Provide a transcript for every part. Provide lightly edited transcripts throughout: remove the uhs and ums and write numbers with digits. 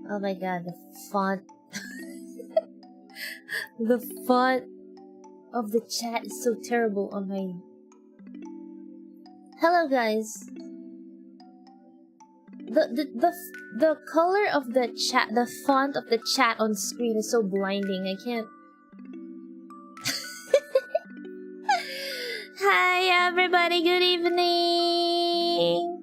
Oh my god, the font. The font of the chat is so terrible on my... Hello guys. The color of the chat, the font of the chat on screen is so blinding. I can't... Hi everybody, good evening!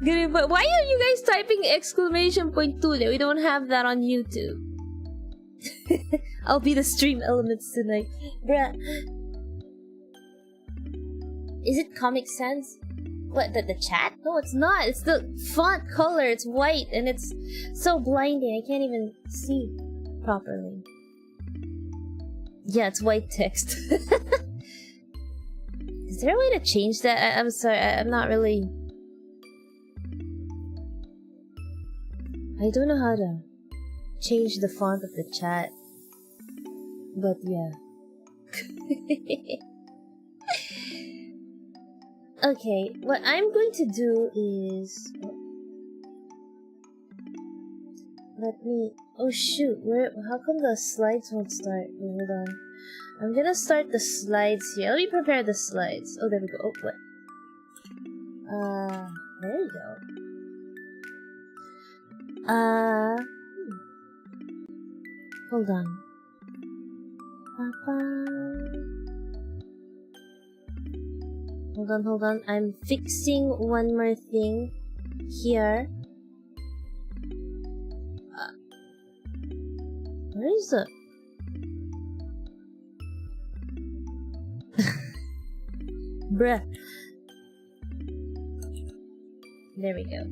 Good, but why are you guys typing exclamation point 2? We don't have that on YouTube. I'll be the stream elements tonight. Bruh. Is it Comic Sans? What, the chat? No, it's not. It's the font color. It's white and it's so blinding. I can't even see properly. Yeah, it's white text. Is there a way to change that? I'm sorry, I'm not really... I don't know how to change the font of the chat. But yeah. Okay, what I'm going to do is... Let me... Oh shoot, how come the slides won't start? Wait, hold on. I'm gonna start the slides here. Let me prepare the slides. Oh, there we go. Oh, what? There we go. Hold on. Hold on. I'm fixing one more thing here. Where is the... Bruh. There we go.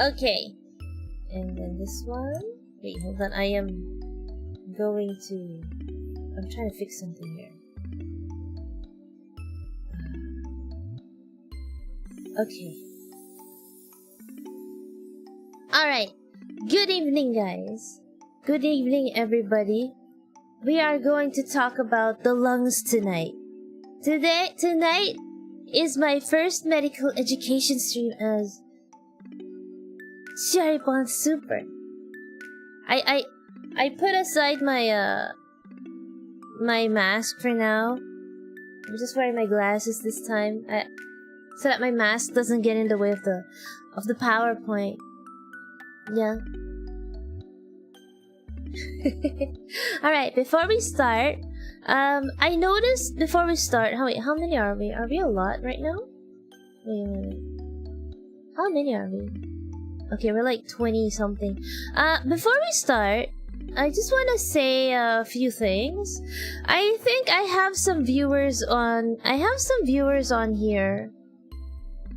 Okay. And then this one. Wait, hold on. I am going to... I'm trying to fix something here. Okay. Alright. Good evening, guys. Good evening, everybody. We are going to talk about the lungs tonight. Tonight is my first medical education stream as Sharipon Super. I put aside my my mask for now. I'm just wearing my glasses this time, so that my mask doesn't get in the way of the PowerPoint. Yeah. Alright, before we start, I noticed before we start, how many are we? Are we a lot right now? Wait. How many are we? Okay, we're like 20 something. Before we start, I just want to say a few things. I think I have some viewers on here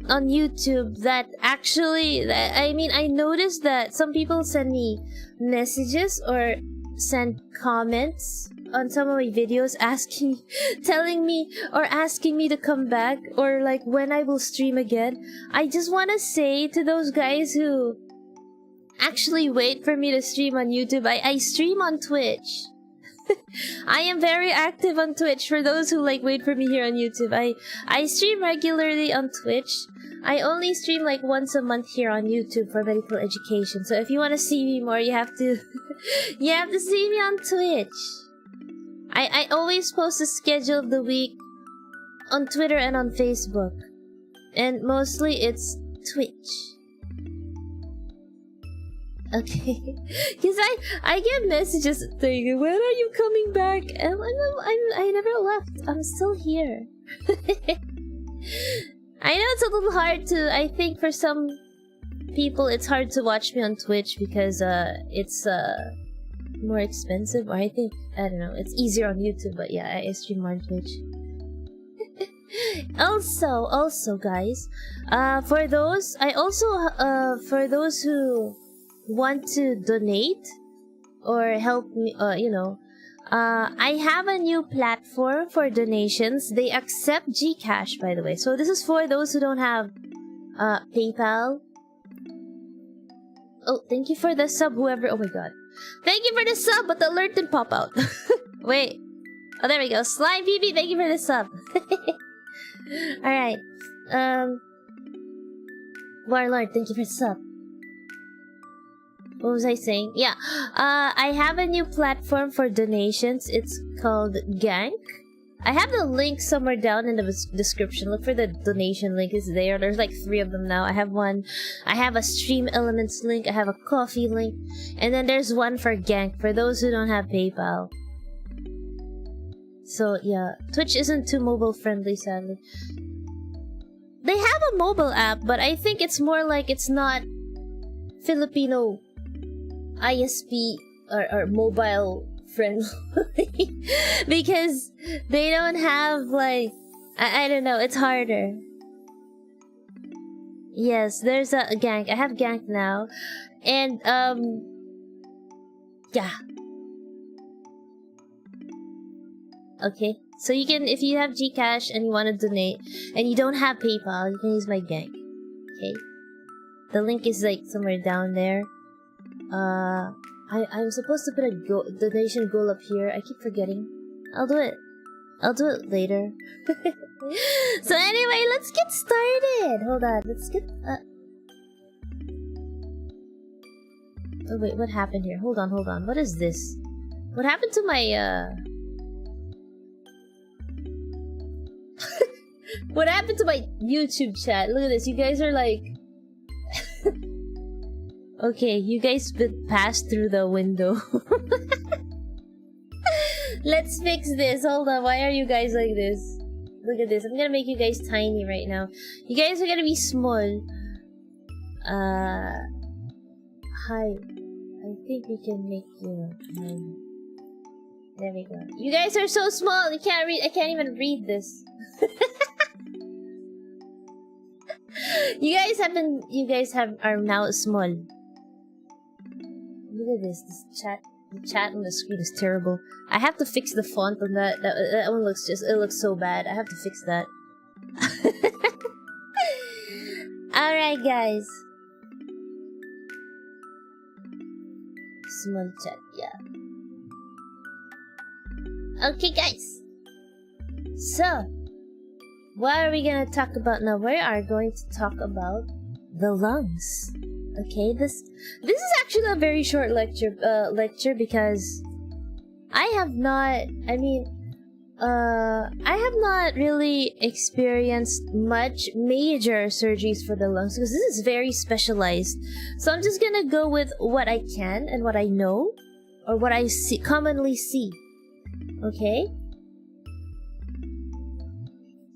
on YouTube that actually, I mean, I noticed that some people send me messages or send comments on some of my videos asking me to come back, or like when I will stream again. I just want to say to those guys who actually wait for me to stream on YouTube, I stream on Twitch. I am very active on Twitch for those who like wait for me here on YouTube. I stream regularly on Twitch. I only stream like once a month here on YouTube for medical education. So if you want to see me more, you have to you have to see me on Twitch. I always post a schedule of the week on Twitter and on Facebook. And mostly it's Twitch. Okay, because I get messages saying, when are you coming back? And I never left. I'm still here. I know it's a little hard to, I think for some people it's hard to watch me on Twitch because it's more expensive, or I don't know, it's easier on YouTube, but yeah, I stream more on Twitch. Also guys, for those who want to donate or help me, I have a new platform for donations. They accept Gcash, by the way. So this is for those who don't have PayPal. Oh, thank you for the sub, whoever. Oh my god. Thank you for the sub, but the alert didn't pop out. Wait. Oh, there we go. Slime BB, thank you for the sub. Alright. Warlord, thank you for the sub. What was I saying? Yeah, I have a new platform for donations. It's called Gank. I have the link somewhere down in the description. Look for the donation link. It's there. There's like 3 of them now. I have one. I have a Stream Elements link. I have a Coffee link. And then there's one for Gank for those who don't have PayPal. So yeah, Twitch isn't too mobile friendly, sadly. They have a mobile app, but I think it's more like it's not Filipino ISP or mobile friendly. Because they don't have like I don't know, it's harder. Yes, there's a Gank. I have Gank now. And yeah. Okay. So you can, if you have Gcash and you want to donate and you don't have PayPal, you can use my Gank. Okay. The link is like somewhere down there. I'm supposed to put a donation goal up here. I keep forgetting. I'll do it. I'll do it later. So anyway, let's get started. Hold on. Let's get... Oh wait, what happened here? Hold on, hold on. What is this? What happened to my, What happened to my YouTube chat? Look at this. You guys are like... Okay, you guys passed through the window. Let's fix this. Hold on. Why are you guys like this? Look at this. I'm gonna make you guys tiny right now. You guys are gonna be small. Hi. I think we can make you tiny. There we go. You guys are so small. You can't read. I can't even read this. You guys are now small. Look at this. This chat. The chat on the screen is terrible. I have to fix the font on that. That one looks it looks so bad. I have to fix that. Alright, guys. Small chat, yeah. Okay, guys. So, what are we gonna talk about now? We are going to talk about the lungs. Okay, this is actually a very short lecture because I have not really experienced much major surgeries for the lungs because this is very specialized. So I'm just gonna go with what I can and what I know or what I commonly see. Okay?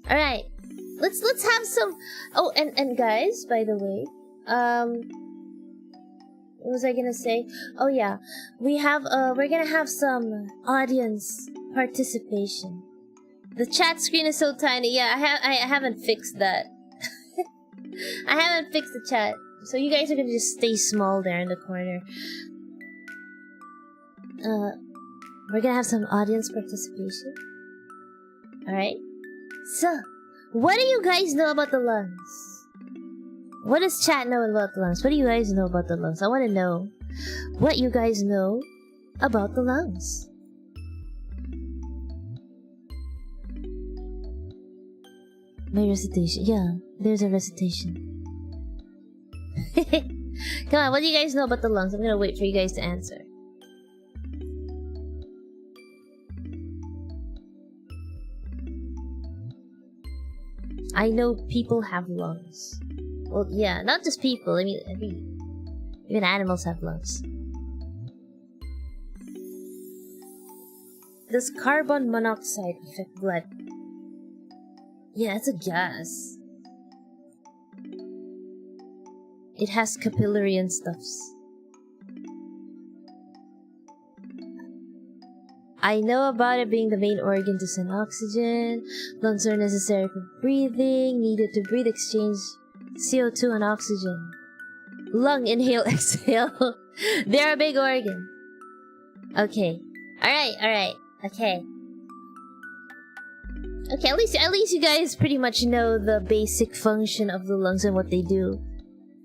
Alright. Let's have some... Oh, and guys, by the way, what was I gonna say? Oh yeah, we're gonna have some audience participation. The chat screen is so tiny. Yeah, I haven't fixed that. I haven't fixed the chat, so you guys are gonna just stay small there in the corner. We're gonna have some audience participation. All right. So, what do you guys know about the lungs? What does chat know about the lungs? What do you guys know about the lungs? I want to know what you guys know about the lungs. My recitation. Yeah, there's a recitation. Come on, what do you guys know about the lungs? I'm gonna wait for you guys to answer. I know people have lungs. Well, yeah, not just people. I mean, even animals have lungs. Does carbon monoxide affect blood? Yeah, it's a gas. It has capillary and stuffs. I know about it being the main organ to send oxygen. Lungs are necessary for breathing, needed to breathe, exchange CO2 and oxygen. Lung, inhale, exhale. They're a big organ. Okay. Alright. Okay. Okay, at least you guys pretty much know the basic function of the lungs and what they do.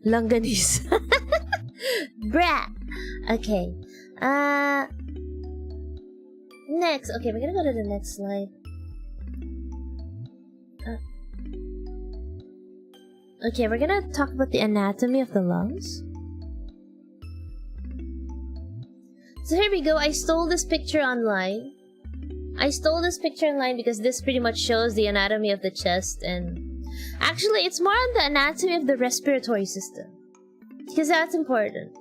Lunganese. Brat. Okay. Next. Okay, we're gonna go to the next slide. Okay, we're gonna talk about the anatomy of the lungs. So here we go. I stole this picture online. Because this pretty much shows the anatomy of the chest, and actually it's more on the anatomy of the respiratory system, because that's important.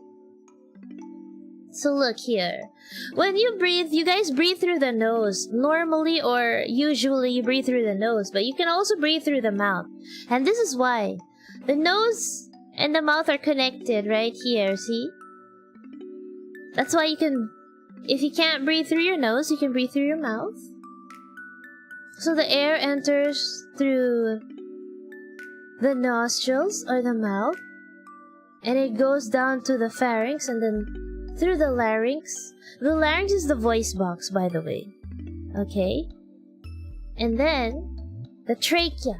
So look here. When you breathe, you guys breathe through the nose. Normally or usually you breathe through the nose, but you can also breathe through the mouth. And this is why. The nose and the mouth are connected right here, see? That's why you can... If you can't breathe through your nose, you can breathe through your mouth. So the air enters through the nostrils or the mouth, and it goes down to the pharynx and then through the larynx. The larynx is the voice box, by the way. Okay? And then the trachea.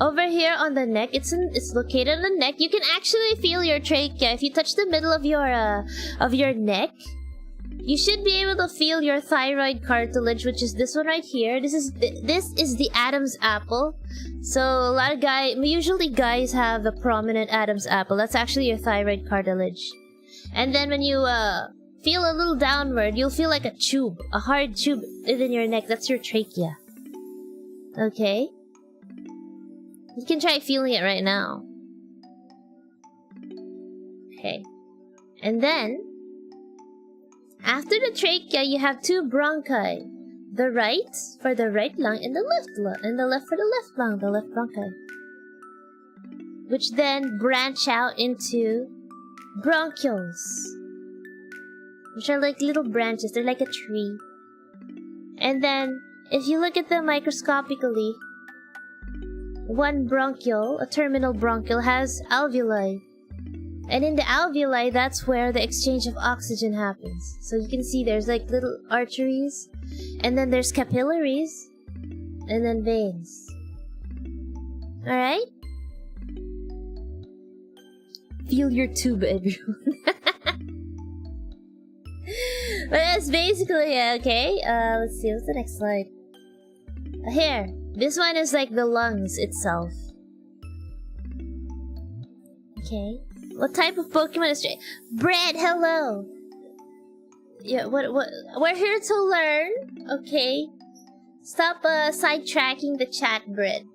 Over here on the neck, it's located on the neck. You can actually feel your trachea if you touch the middle of your neck. You should be able to feel your thyroid cartilage, which is this one right here. This is the Adam's apple. So a lot of usually guys have the prominent Adam's apple. That's actually your thyroid cartilage. And then when you feel a little downward, you'll feel like a tube, a hard tube within your neck. That's your trachea. Okay? You can try feeling it right now. Okay. And then after the trachea, you have two bronchi. The right for the right lung and the left lung, and the left for the left lung, the left bronchi. Which then branch out into bronchioles, which are like little branches. They're like a tree. And then, if you look at them microscopically, one bronchiole, a terminal bronchiole, has alveoli. And in the alveoli, that's where the exchange of oxygen happens. So you can see there's like little arteries, and then there's capillaries, and then veins. Alright? Feel your tube, everyone. But that's basically it, okay? Let's see, what's the next slide? Here. This one is like the lungs itself. Okay. What type of Pokemon is Bread, hello! Yeah, what we're here to learn, okay? Stop sidetracking the chat, Bread.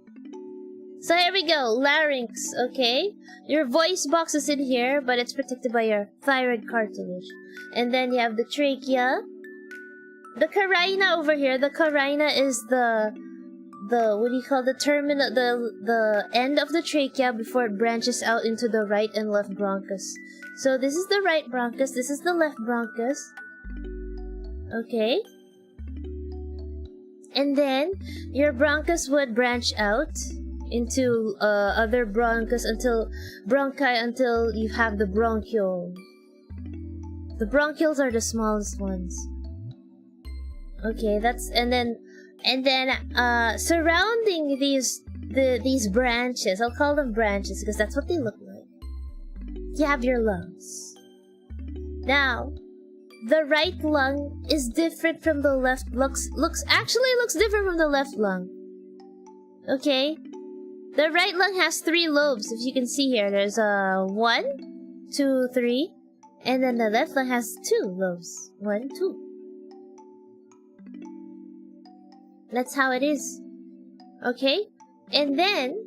So here we go, larynx, okay? Your voice box is in here, but it's protected by your thyroid cartilage. And then you have the trachea. The carina over here, the carina is the what do you call the terminal, the end of the trachea before it branches out into the right and left bronchus. So this is the right bronchus, this is the left bronchus. Okay. And then your bronchus would branch out into other bronchus until you have the bronchiole. The bronchioles are the smallest ones. Okay, that's and then surrounding these branches, I'll call them branches because that's what they look like. You have your lungs. Now, the right lung is different from the left. Looks different from the left lung. Okay, the right lung has 3 lobes. If you can see here, there's 1, 2, 3, and then the left lung has 2 lobes. 1, 2. That's how it is. Okay? And then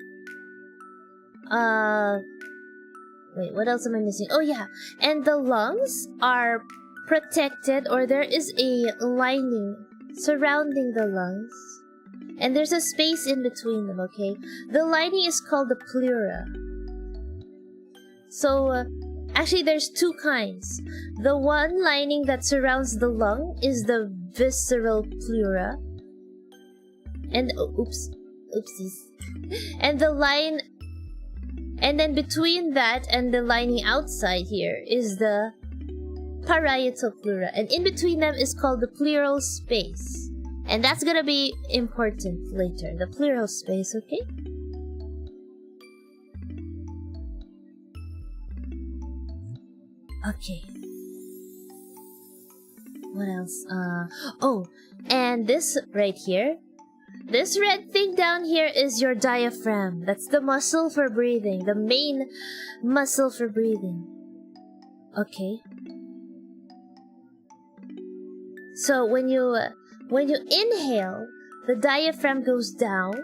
wait, what else am I missing? Oh yeah. And the lungs are protected, or there is a lining surrounding the lungs. And there's a space in between them, okay? The lining is called the pleura. So actually there's 2 kinds. The one lining that surrounds the lung is the visceral pleura. And oopsies. And the line, and then between that and the lining outside here is the parietal pleura, and in between them is called the pleural space, and that's gonna be important later. The pleural space, okay? Okay. What else? Oh, and this right here. This red thing down here is your diaphragm. That's the muscle for breathing. The main muscle for breathing. Okay. So when you inhale, the diaphragm goes down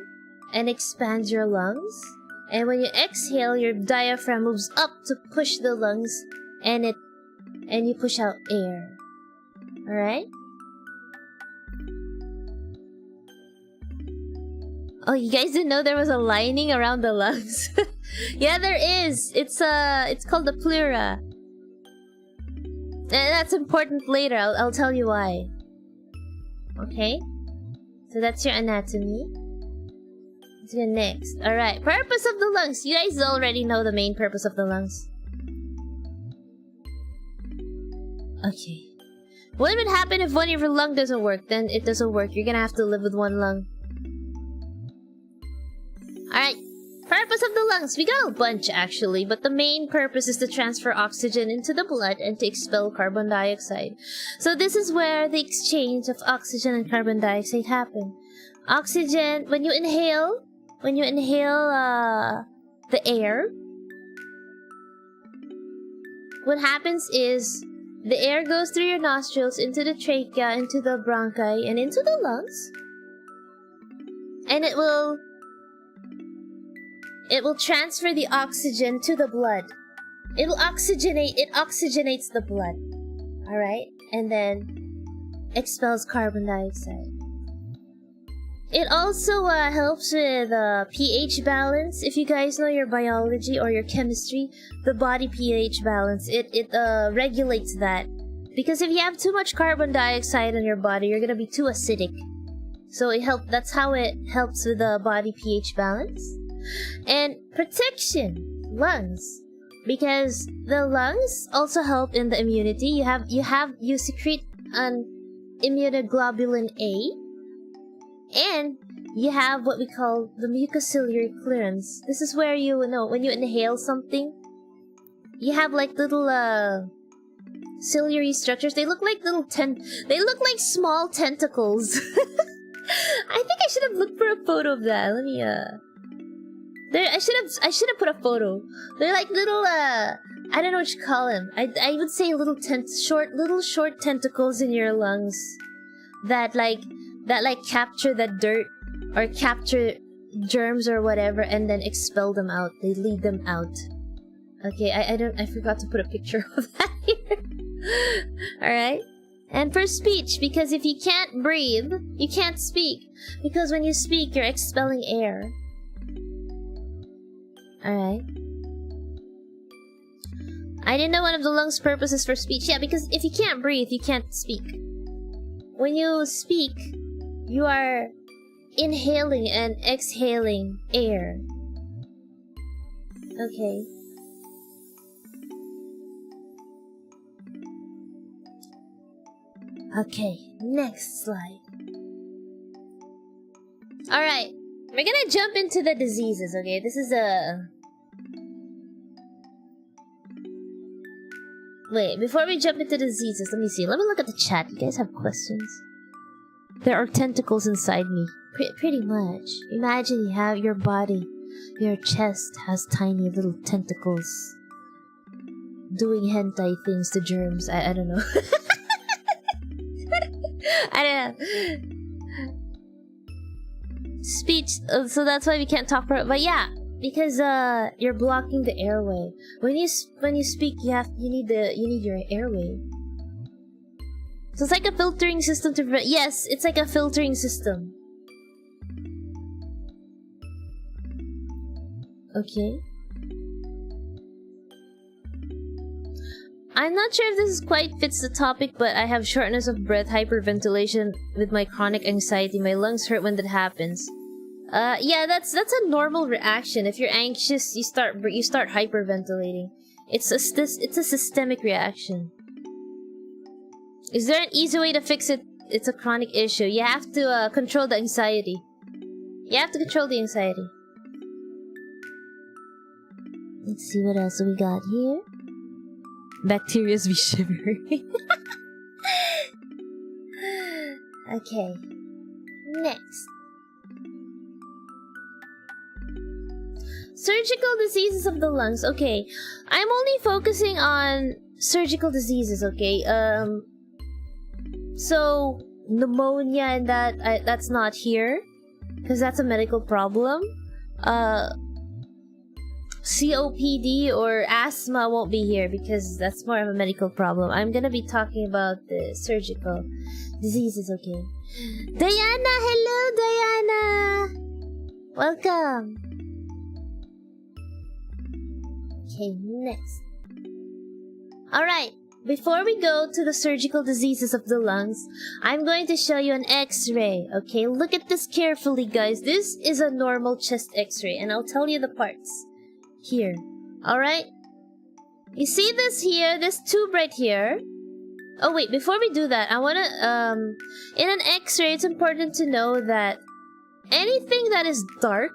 and expands your lungs. And when you exhale, your diaphragm moves up to push the lungs and you push out air. Alright? Oh, you guys didn't know there was a lining around the lungs? Yeah, there is. It's called the pleura. And that's important later. I'll tell you why. Okay? So that's your anatomy. Let's go next. Alright, purpose of the lungs. You guys already know the main purpose of the lungs. Okay. What would happen if one of your lung doesn't work? Then it doesn't work. You're gonna have to live with one lung. Alright, purpose of the lungs. We got a bunch actually, but the main purpose is to transfer oxygen into the blood and to expel carbon dioxide. So this is where the exchange of oxygen and carbon dioxide happen. Oxygen, when you inhale the air, what happens is the air goes through your nostrils, into the trachea, into the bronchi, and into the lungs. And it will transfer the oxygen to the blood. It oxygenates the blood. Alright? And then expels carbon dioxide. It also helps with pH balance. If you guys know your biology or your chemistry, the body pH balance, it regulates that. Because if you have too much carbon dioxide in your body, you're gonna be too acidic. So that's how it helps with the body pH balance. And protection, lungs, because the lungs also help in the immunity. You secrete an immunoglobulin A, and you have what we call the mucociliary clearance. This is where when you inhale something, you have like little ciliary structures. They look like small tentacles. I think I should have looked for a photo of that. Let me I should have put a photo. They're like little I don't know what you call them. I would say little short tentacles in your lungs that capture the dirt or capture germs or whatever and then expel them out. They lead them out. Okay, I forgot to put a picture of that here. Alright? And for speech, because if you can't breathe, you can't speak. Because when you speak, you're expelling air. Alright. I didn't know one of the lungs' purposes for speech. Yeah, because if you can't breathe, you can't speak. When you speak, you are inhaling and exhaling air. Okay. Okay, next slide. Alright, we're gonna jump into the diseases, okay? This is Wait, before we jump into diseases, let me see. Let me look at the chat. You guys have questions? There are tentacles inside me. Pretty much. Imagine you have your body. Your chest has tiny little tentacles. Doing hentai things to germs. I don't know. I don't know. Speech. So that's why we can't talk for it. But yeah, because you're blocking the airway. When you speak, you need your airway. So it's like a filtering system to prevent. Yes, it's like a filtering system. Okay. I'm not sure if this quite fits the topic, but I have shortness of breath, hyperventilation with my chronic anxiety. My lungs hurt when that happens. Yeah, that's a normal reaction. If you're anxious, you start hyperventilating. It's a systemic reaction. Is there an easy way to fix it? It's a chronic issue. You have to control the anxiety. You have to control the anxiety. Let's see what else we got here. Bacteria's be shivering. Okay. Next. Surgical diseases of the lungs. Okay, I'm only focusing on surgical diseases. Okay, so pneumonia and that's not here because that's a medical problem. COPD or asthma won't be here because that's more of a medical problem. I'm gonna be talking about the surgical diseases. Okay, Diana, hello Diana, welcome. Okay, next. Alright, before we go to the surgical diseases of the lungs, I'm going to show you an x-ray. Okay, look at this carefully, guys. This is a normal chest x-ray, and I'll tell you the parts here. Alright? You see this here, this tube right here? Oh wait, before we do that, I wanna, in an x-ray, it's important to know that anything that is dark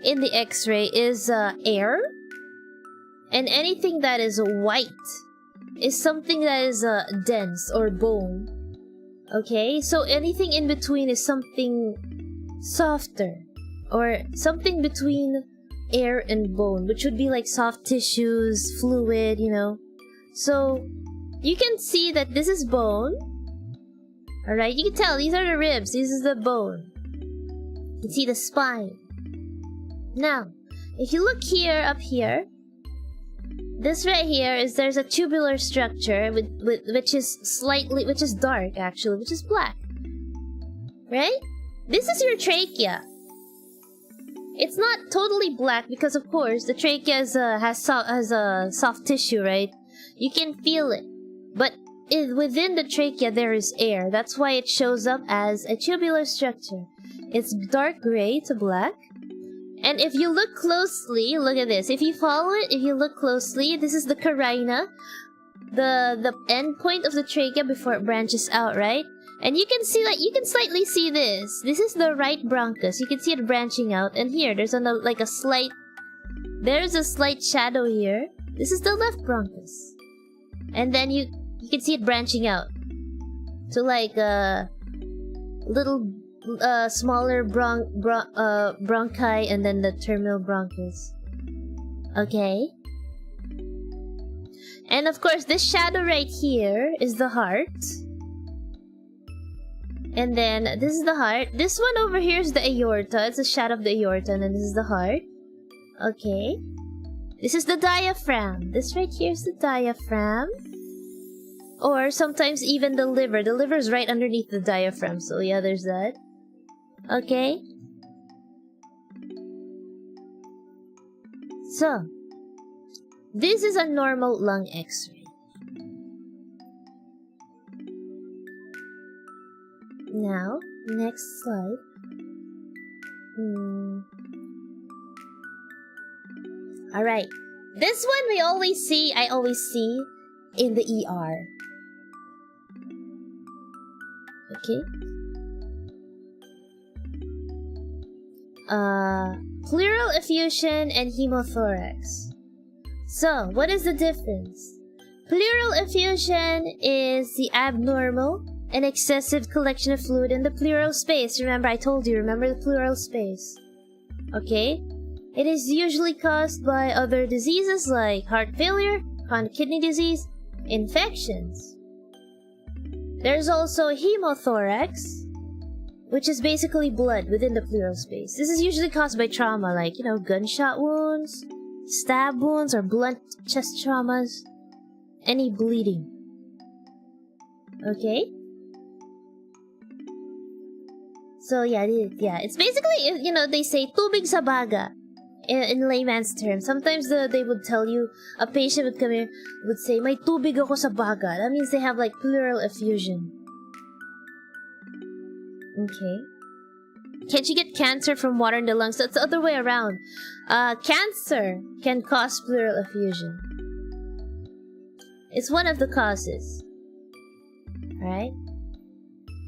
in the x-ray is air, and anything that is white is something that is dense or bone. Okay, so anything in between is something softer or something between air and bone, which would be like soft tissues, fluid, you know. So you can see that this is bone. Alright, you can tell these are the ribs, this is the bone. You can see the spine. Now, if you look here, up here, this right here is there's a tubular structure which is dark actually, which is black. Right? This is your trachea. It's not totally black because of course the trachea has a soft tissue, right? You can feel it. But within the trachea there is air. That's why it shows up as a tubular structure. It's dark gray to black. And if you look closely, look at this. If you follow it, if you look closely, this is the carina, the end point of the trachea before it branches out, right? And you can see that, you can slightly see this. This is the right bronchus. You can see it branching out. And here, there's there's a slight shadow here. This is the left bronchus. And then you can see it branching out to like a little smaller bronchi and then the terminal bronchus. Okay. And of course, this shadow right here is the heart. And then this is the heart. This one over here is the aorta. It's a shadow of the aorta, and then this is the heart. Okay. This is the diaphragm. This right here is the diaphragm. Or sometimes even the liver. The liver is right underneath the diaphragm. So yeah, there's that. Okay. So, this is a normal lung x-ray. Now, next slide. Alright. This one I always see in the ER. Okay. Pleural effusion and hemothorax. So, what is the difference? Pleural effusion is the abnormal and excessive collection of fluid in the pleural space. Remember, I told you, remember the pleural space. Okay? It is usually caused by other diseases like heart failure, chronic kidney disease, infections. There's also hemothorax, which is basically blood within the pleural space. This is usually caused by trauma like, you know, gunshot wounds, stab wounds, or blunt chest traumas. Any bleeding. Okay? So yeah, it's basically, you know, they say tubig sa baga in layman's terms. Sometimes they would tell you, a patient would come in, would say, may tubig ako sa baga. That means they have like pleural effusion. Okay. Can't you get cancer from water in the lungs? That's the other way around. Cancer can cause pleural effusion. It's one of the causes. Alright?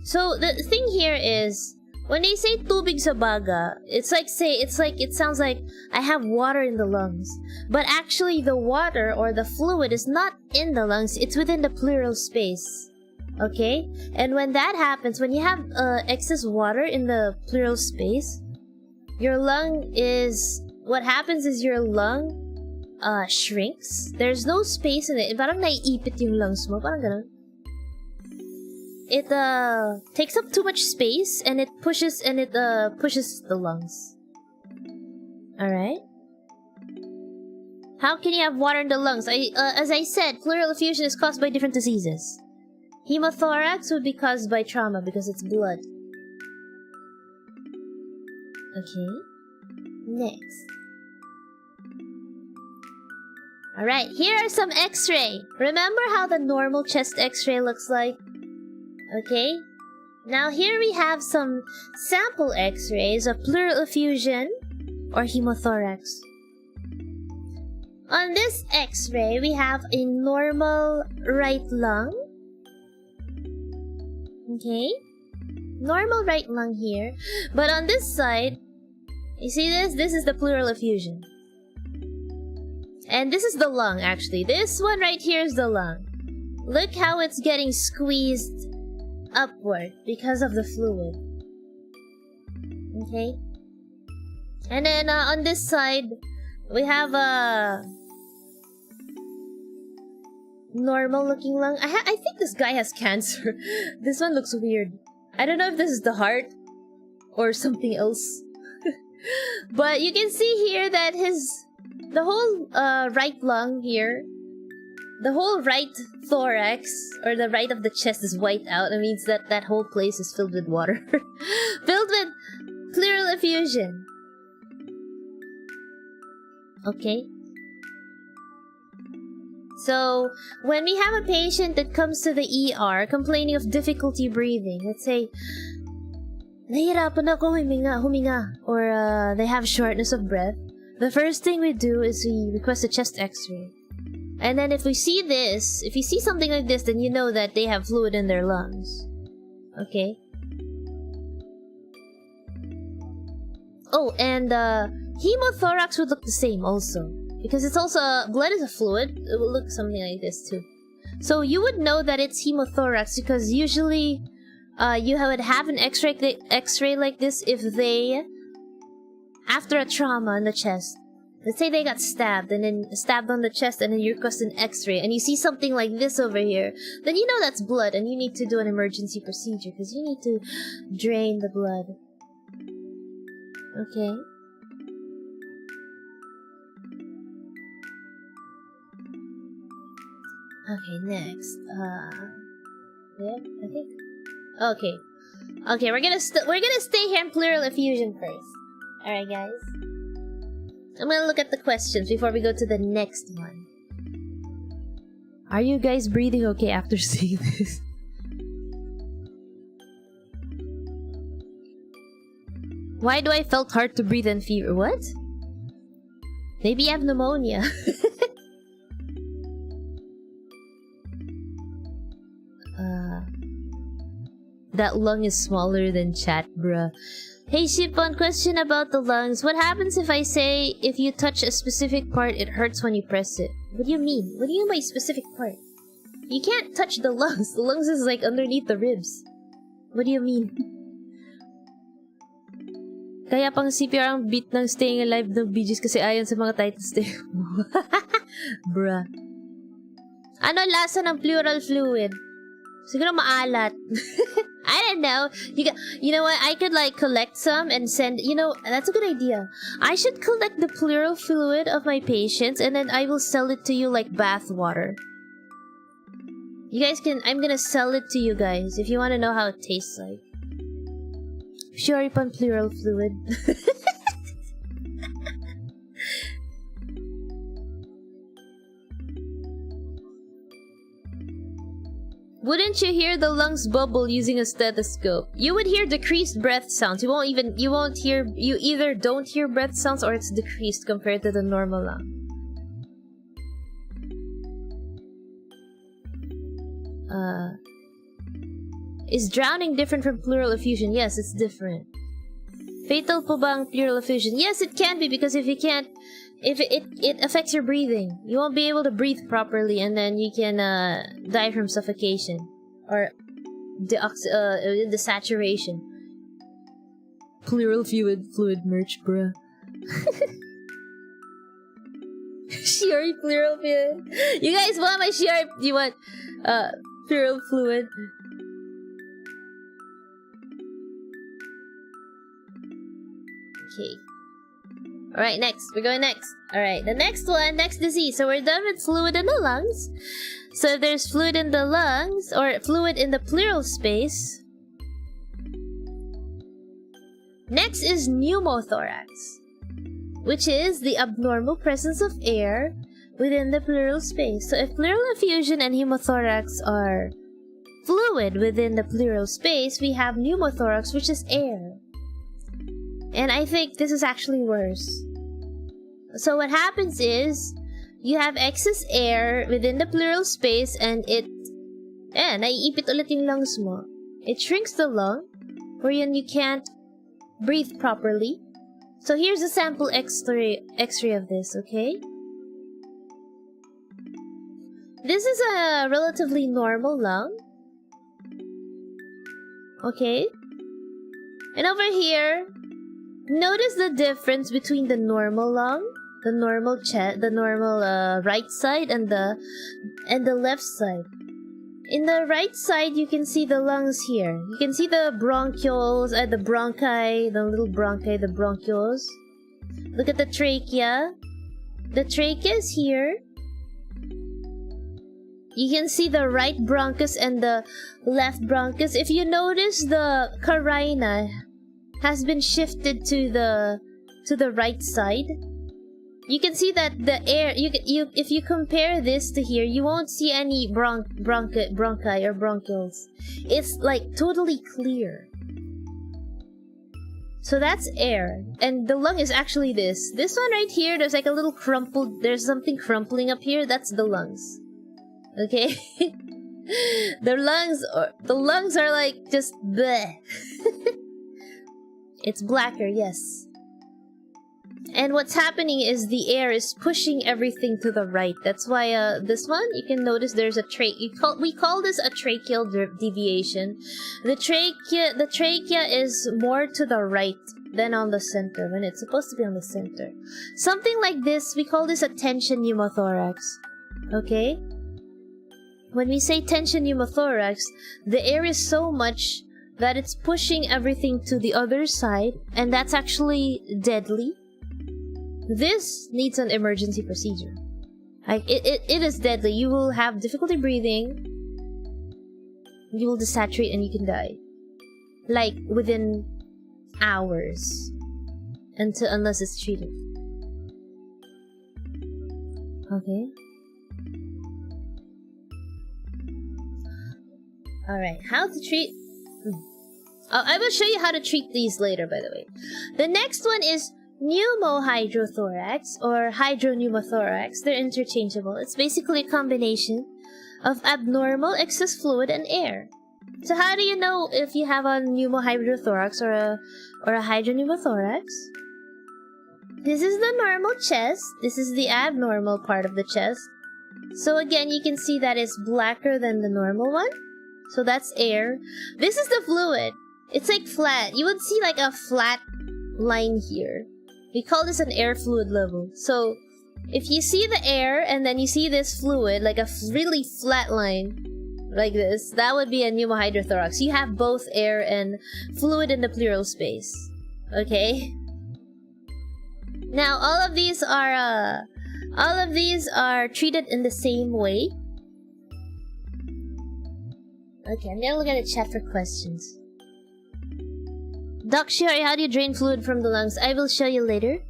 So, the thing here is, when they say tubig sa baga, it sounds like I have water in the lungs. But actually, the water or the fluid is not in the lungs, it's within the pleural space. Okay? And when that happens, when you have excess water in the pleural space, your lung is what happens is your lung shrinks. There's no space in it. Parang naiipit yung lungs mo. Parang ganun. It takes up too much space and it pushes the lungs. Alright? How can you have water in the lungs? As I said, pleural effusion is caused by different diseases. Hemothorax would be caused by trauma because it's blood. Okay. Next. Alright, here are some x-ray. Remember how the normal chest x-ray looks like? Okay. Now here we have some sample x-rays of pleural effusion or hemothorax. On this x-ray, we have a normal right lung. Okay. Normal right lung here. But on this side, you see this? This is the pleural effusion. And this is the lung, actually. This one right here is the lung. Look how it's getting squeezed upward because of the fluid. Okay? And then on this side, we have a normal looking lung. I think this guy has cancer. This one looks weird. I don't know if this is the heart or something else. But you can see here that the whole right lung here, the whole right thorax, or the right of the chest is white out. It means that that whole place is filled with water. Filled with pleural effusion. Okay? So, when we have a patient that comes to the ER complaining of difficulty breathing, let's say, nahihirapan ako huminga, or they have shortness of breath, the first thing we do is we request a chest x-ray. And then if we see this, if you see something like this, then you know that they have fluid in their lungs. Okay? Oh, and hemothorax would look the same also. Because it's also, blood is a fluid. It will look something like this too. So you would know that it's hemothorax because usually you would have an x-ray like this if they, after a trauma in the chest, let's say they got stabbed and then stabbed on the chest and then you request an x-ray and you see something like this over here, then you know that's blood and you need to do an emergency procedure because you need to drain the blood. Okay? Okay, next. Yeah, I think. Okay. Okay, we're gonna stay here in pleural effusion first. Alright, guys. I'm gonna look at the questions before we go to the next one. Are you guys breathing okay after seeing this? Why do I felt hard to breathe and fever? What? Maybe you have pneumonia. That lung is smaller than chat, bruh. Hey Shipon, question about the lungs. What happens if I say if you touch a specific part, it hurts when you press it? What do you mean? What do you mean by specific part? You can't touch the lungs. The lungs is like underneath the ribs. What do you mean? Kaya pang CPR ang beat ng Staying Alive ng BGs kasi ayon sa mga titles din. Bruh. Ano lasa ng pleural fluid? Siguro maalat. I don't know. You know what? I could like collect some and send. You know, that's a good idea. I should collect the pleural fluid of my patients and then I will sell it to you like bath water. You guys can. I'm gonna sell it to you guys if you want to know how it tastes like. Sure, upon pleural fluid. Wouldn't you hear the lungs bubble using a stethoscope? You would hear decreased breath sounds. You either don't hear breath sounds or it's decreased compared to the normal lung. Is drowning different from pleural effusion? Yes, it's different. Fatal po bang pleural effusion? Yes, it can be because if it affects your breathing. You won't be able to breathe properly and then you can die from suffocation or desaturation. Pleural fluid merch, bruh. Shiori pleural fluid. You guys want my Shiori? You want pleural fluid? Okay. Alright, next. We're going next. Alright, the next one, next disease. So we're done with fluid in the lungs. So if there's fluid in the lungs, or fluid in the pleural space. Next is pneumothorax, which is the abnormal presence of air within the pleural space. So if pleural effusion and pneumothorax are fluid within the pleural space, we have pneumothorax, which is air. And I think this is actually worse. So what happens is, you have excess air within the pleural space and it... naiipit ulit yung lungs mo. It shrinks the lung, wherein you can't breathe properly. So here's a sample x-ray of this, okay? This is a relatively normal lung. Okay? And over here, notice the difference between the normal lung, the normal chest, the normal right side, and the left side. In the right side, you can see the lungs here. You can see the bronchioles, the bronchi, the little bronchi, the bronchioles. Look at the trachea. The trachea is here. You can see the right bronchus and the left bronchus. If you notice, the carina has been shifted to the right side. You can see that the air, if you compare this to here, you won't see any bronchi or bronchioles. It's like totally clear. So that's air. And the lung is actually this. This one right here, there's like a little crumpled, there's something crumpling up here, that's the lungs. Okay? The lungs are like just bleh. It's blacker, yes. And what's happening is the air is pushing everything to the right. That's why this one, you can notice there's a we call this a tracheal deviation. The trachea is more to the right than on the center, when it's supposed to be on the center. Something like this, we call this a tension pneumothorax. Okay? When we say tension pneumothorax, the air is so much that it's pushing everything to the other side, and that's actually deadly. This needs an emergency procedure. Like, it is deadly. You will have difficulty breathing. You will desaturate and you can die. Like, within hours. Unless it's treated. Okay. Alright, how to treat... I will show you how to treat these later, by the way. The next one is pneumohydrothorax or hydropneumothorax. They're interchangeable. It's basically a combination of abnormal excess fluid and air. So how do you know if you have a pneumohydrothorax or a hydropneumothorax? This is the normal chest. This is the abnormal part of the chest. So again, you can see that it's blacker than the normal one. So that's air. This is the fluid. It's like flat. You would see like a flat line here. We call this an air fluid level. So if you see the air and then you see this fluid, like a really flat line, like this, that would be a pneumohydrothorax. You have both air and fluid in the pleural space. Okay? Now, all of these are treated in the same way. Okay, I'm gonna look at the chat for questions. Doc Shiori, how do you drain fluid from the lungs? I will show you later.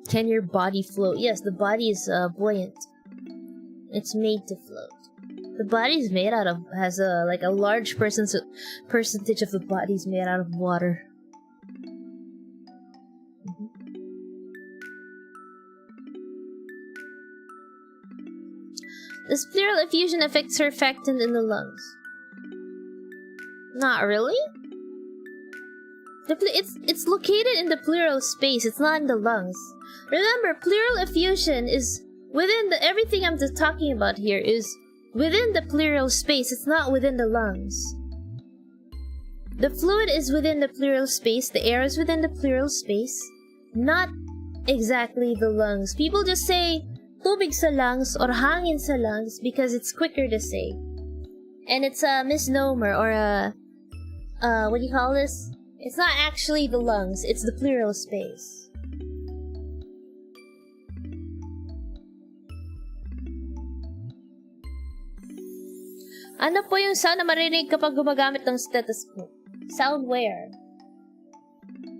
Can your body float? Yes, the body is buoyant. It's made to float. The body is made out of, has a large percentage of the body is made out of water. Does pleural effusion affect surfactant in the lungs? Not really. It's located in the pleural space. It's not in the lungs. Remember, pleural effusion is within the everything I'm just talking about here is within the pleural space. It's not within the lungs. The fluid is within the pleural space, the air is within the pleural space, not exactly the lungs. People just say tubig sa lungs or hangin sa lungs because it's quicker to say. And it's a misnomer or a what do you call this? It's not actually the lungs, it's the pleural space. Ano po yung sound na marinig kapag gumagamit ng stethoscope? Sound where?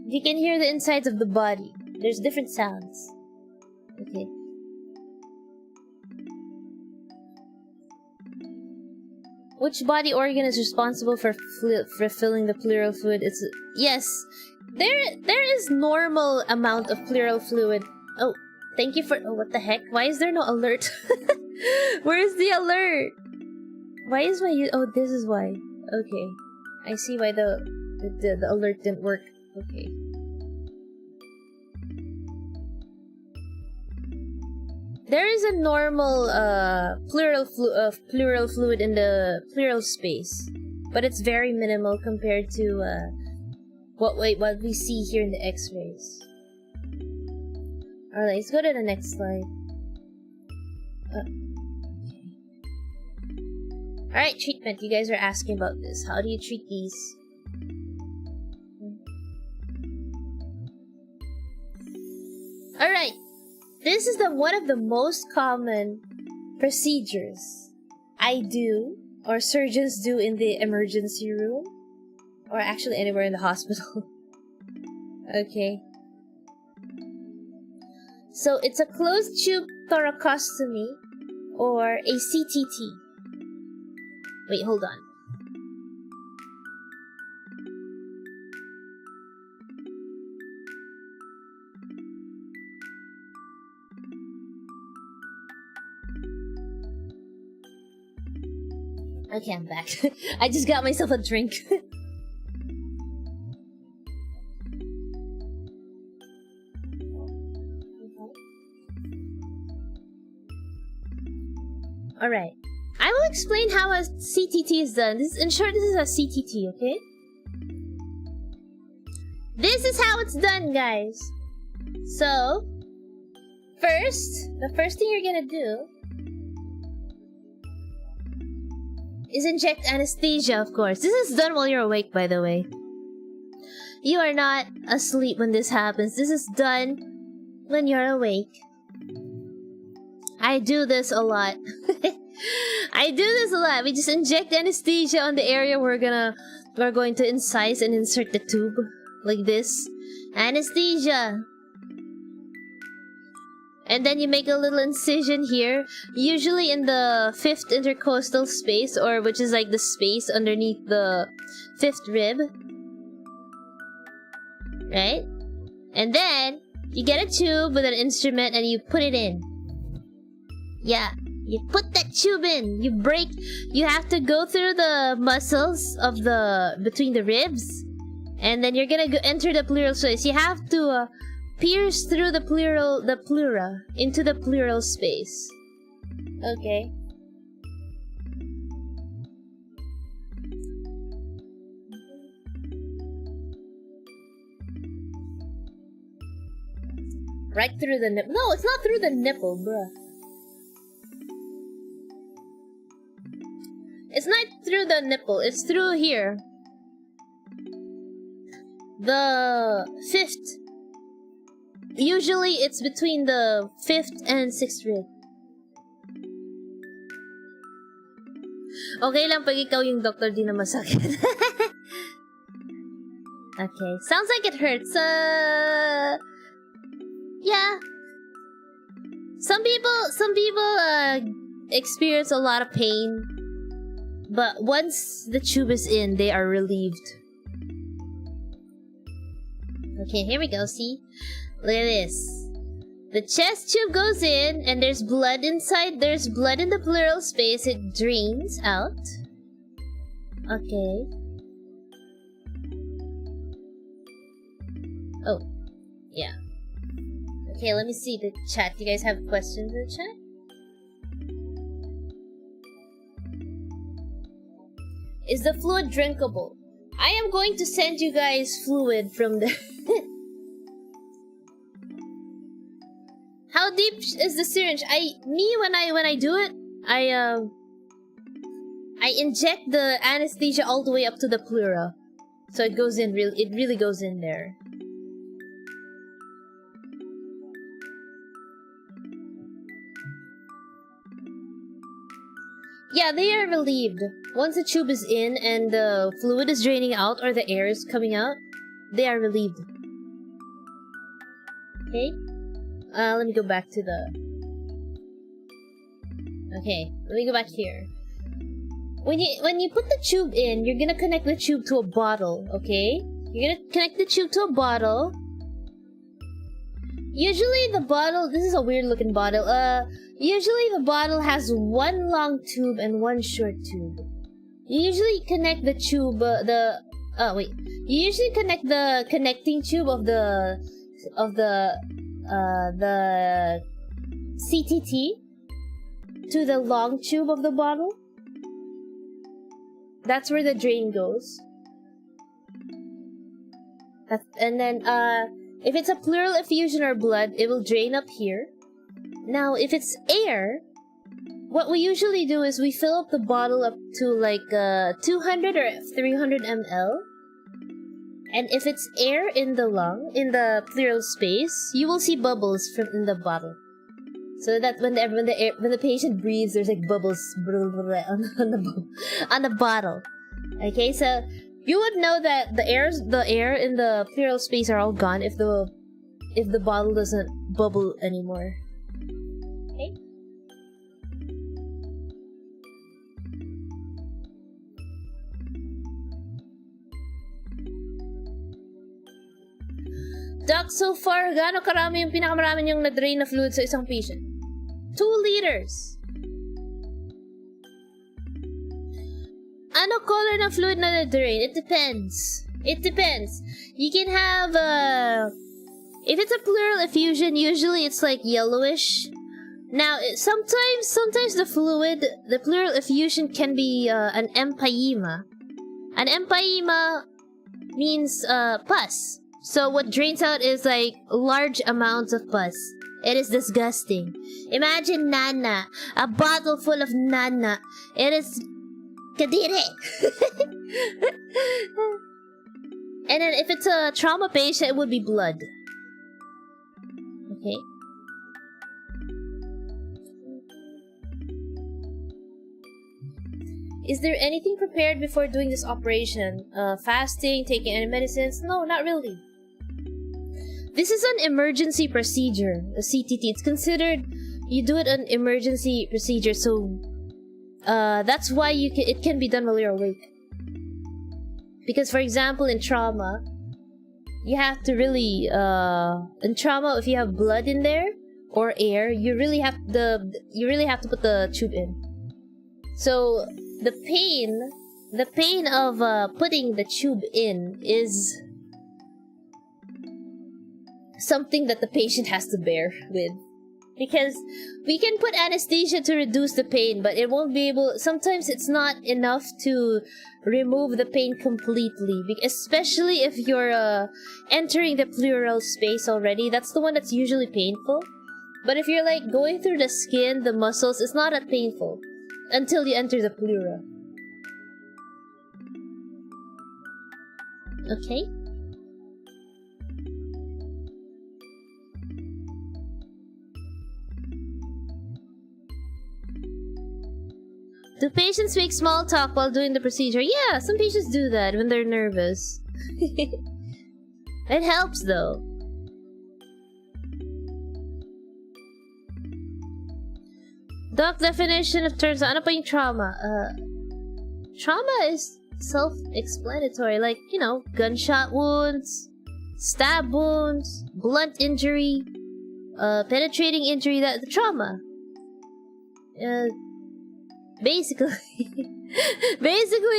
You can hear the insides of the body. There's different sounds. Okay. Which body organ is responsible for filling the pleural fluid? It's yes. There is normal amount of pleural fluid. Oh, thank you for. Oh, what the heck? Why is there no alert? Where's the alert? Why is my oh? This is why. Okay, I see why the alert didn't work. Okay. There is a normal pleural fluid in the pleural space, but it's very minimal compared to what we see here in the X-rays. Alright, let's go to the next slide. Okay. Alright, treatment. You guys are asking about this. How do you treat these? Alright. This is one of the most common procedures I do, or surgeons do in the emergency room, or actually anywhere in the hospital. Okay. So it's a closed tube thoracostomy, or a CTT. Wait, hold on. Okay, I'm back. I just got myself a drink. Alright. I will explain how a CTT is done. In short, this is a CTT, okay? This is how it's done, guys. So, the first thing you're gonna do is inject anesthesia, of course. This is done while you're awake, by the way. You are not asleep when this happens. This is done when you're awake. I do this a lot. I do this a lot. We just inject anesthesia on the area we're going to incise and insert the tube. Like this. Anesthesia. And then you make a little incision here, usually in the 5th intercostal space, or which is like the space underneath the 5th rib. Right? And then, you get a tube with an instrument and you put it in. Yeah, you put that tube in. You have to go through the muscles of between the ribs. And then you're gonna enter the pleural space. You have to pierce through the pleura into the pleural space. Okay. Right through the nipple. No, it's not through the nipple, bruh. It's not through the nipple. It's through here. The 5th. Usually, it's between the 5th and 6th rib. Okay lang pag ikaw yung doctor, di na masakit. Okay. Sounds like it hurts. Yeah. Some people experience a lot of pain. But once the tube is in, they are relieved. Okay, here we go, see? Look at this. The chest tube goes in, and there's blood inside. There's blood in the pleural space. It drains out. Okay. Oh, yeah. Okay, let me see the chat. Do you guys have questions in the chat? Is the fluid drinkable? I am going to send you guys fluid from the... How deep is the syringe? When I do it, I inject the anesthesia all the way up to the pleura. So it goes in it really goes in there. Yeah, they are relieved. Once the tube is in and the fluid is draining out or the air is coming out, they are relieved. Okay? Let me go back to the... Okay, let me go back here. When you put the tube in, you're gonna connect the tube to a bottle, okay? You're gonna connect the tube to a bottle. Usually the bottle... This is a weird looking bottle. Usually the bottle has one long tube and one short tube. You usually connect the tube, You usually connect the connecting tube of the CTT to the long tube of the bottle. That's where the drain goes. And then, if it's a pleural effusion or blood, it will drain up here. Now, if it's air, what we usually do is we fill up the bottle up to like 200 or 300 ml. And if it's air in the lung, in the pleural space, you will see bubbles in the bottle. So that when the patient breathes, there's like bubbles on the bottle. Okay, so you would know that the air in the pleural space are all gone if the bottle doesn't bubble anymore. Okay. Doc, so far, gaano karami yung pinakamarami niyong na-drain na fluid sa isang patient? 2 liters. Ano color na fluid na na-drain? It depends. It depends. You can have, if it's a pleural effusion, usually it's like yellowish. Now, sometimes the pleural effusion can be an empyema. An empyema means pus. So what drains out is like large amounts of pus. It is disgusting. Imagine nana, a bottle full of nana. It is kadire. And then if it's a trauma patient, it would be blood. Okay. Is there anything prepared before doing this operation? Fasting, taking any medicines? No, not really. This is an emergency procedure, a CTT. It's considered, you do it an emergency procedure, so that's why it can be done while you're awake. Because, for example, in trauma, you have to really, in trauma, if you have blood in there or air, you really have to put the tube in. So the pain of putting the tube in is something that the patient has to bear with. Because we can put anesthesia to reduce the pain, but it won't be able... Sometimes it's not enough to remove the pain completely. Especially if you're entering the pleural space already. That's the one that's usually painful. But if you're like going through the skin, the muscles, it's not that painful. Until you enter the pleura. Okay? Do patients make small talk while doing the procedure? Yeah, some patients do that when they're nervous. It helps though. Doc, definition of terms. Ano pa yung trauma? Trauma is self-explanatory. Like, you know, gunshot wounds, stab wounds, blunt injury, penetrating injury, the trauma. Basically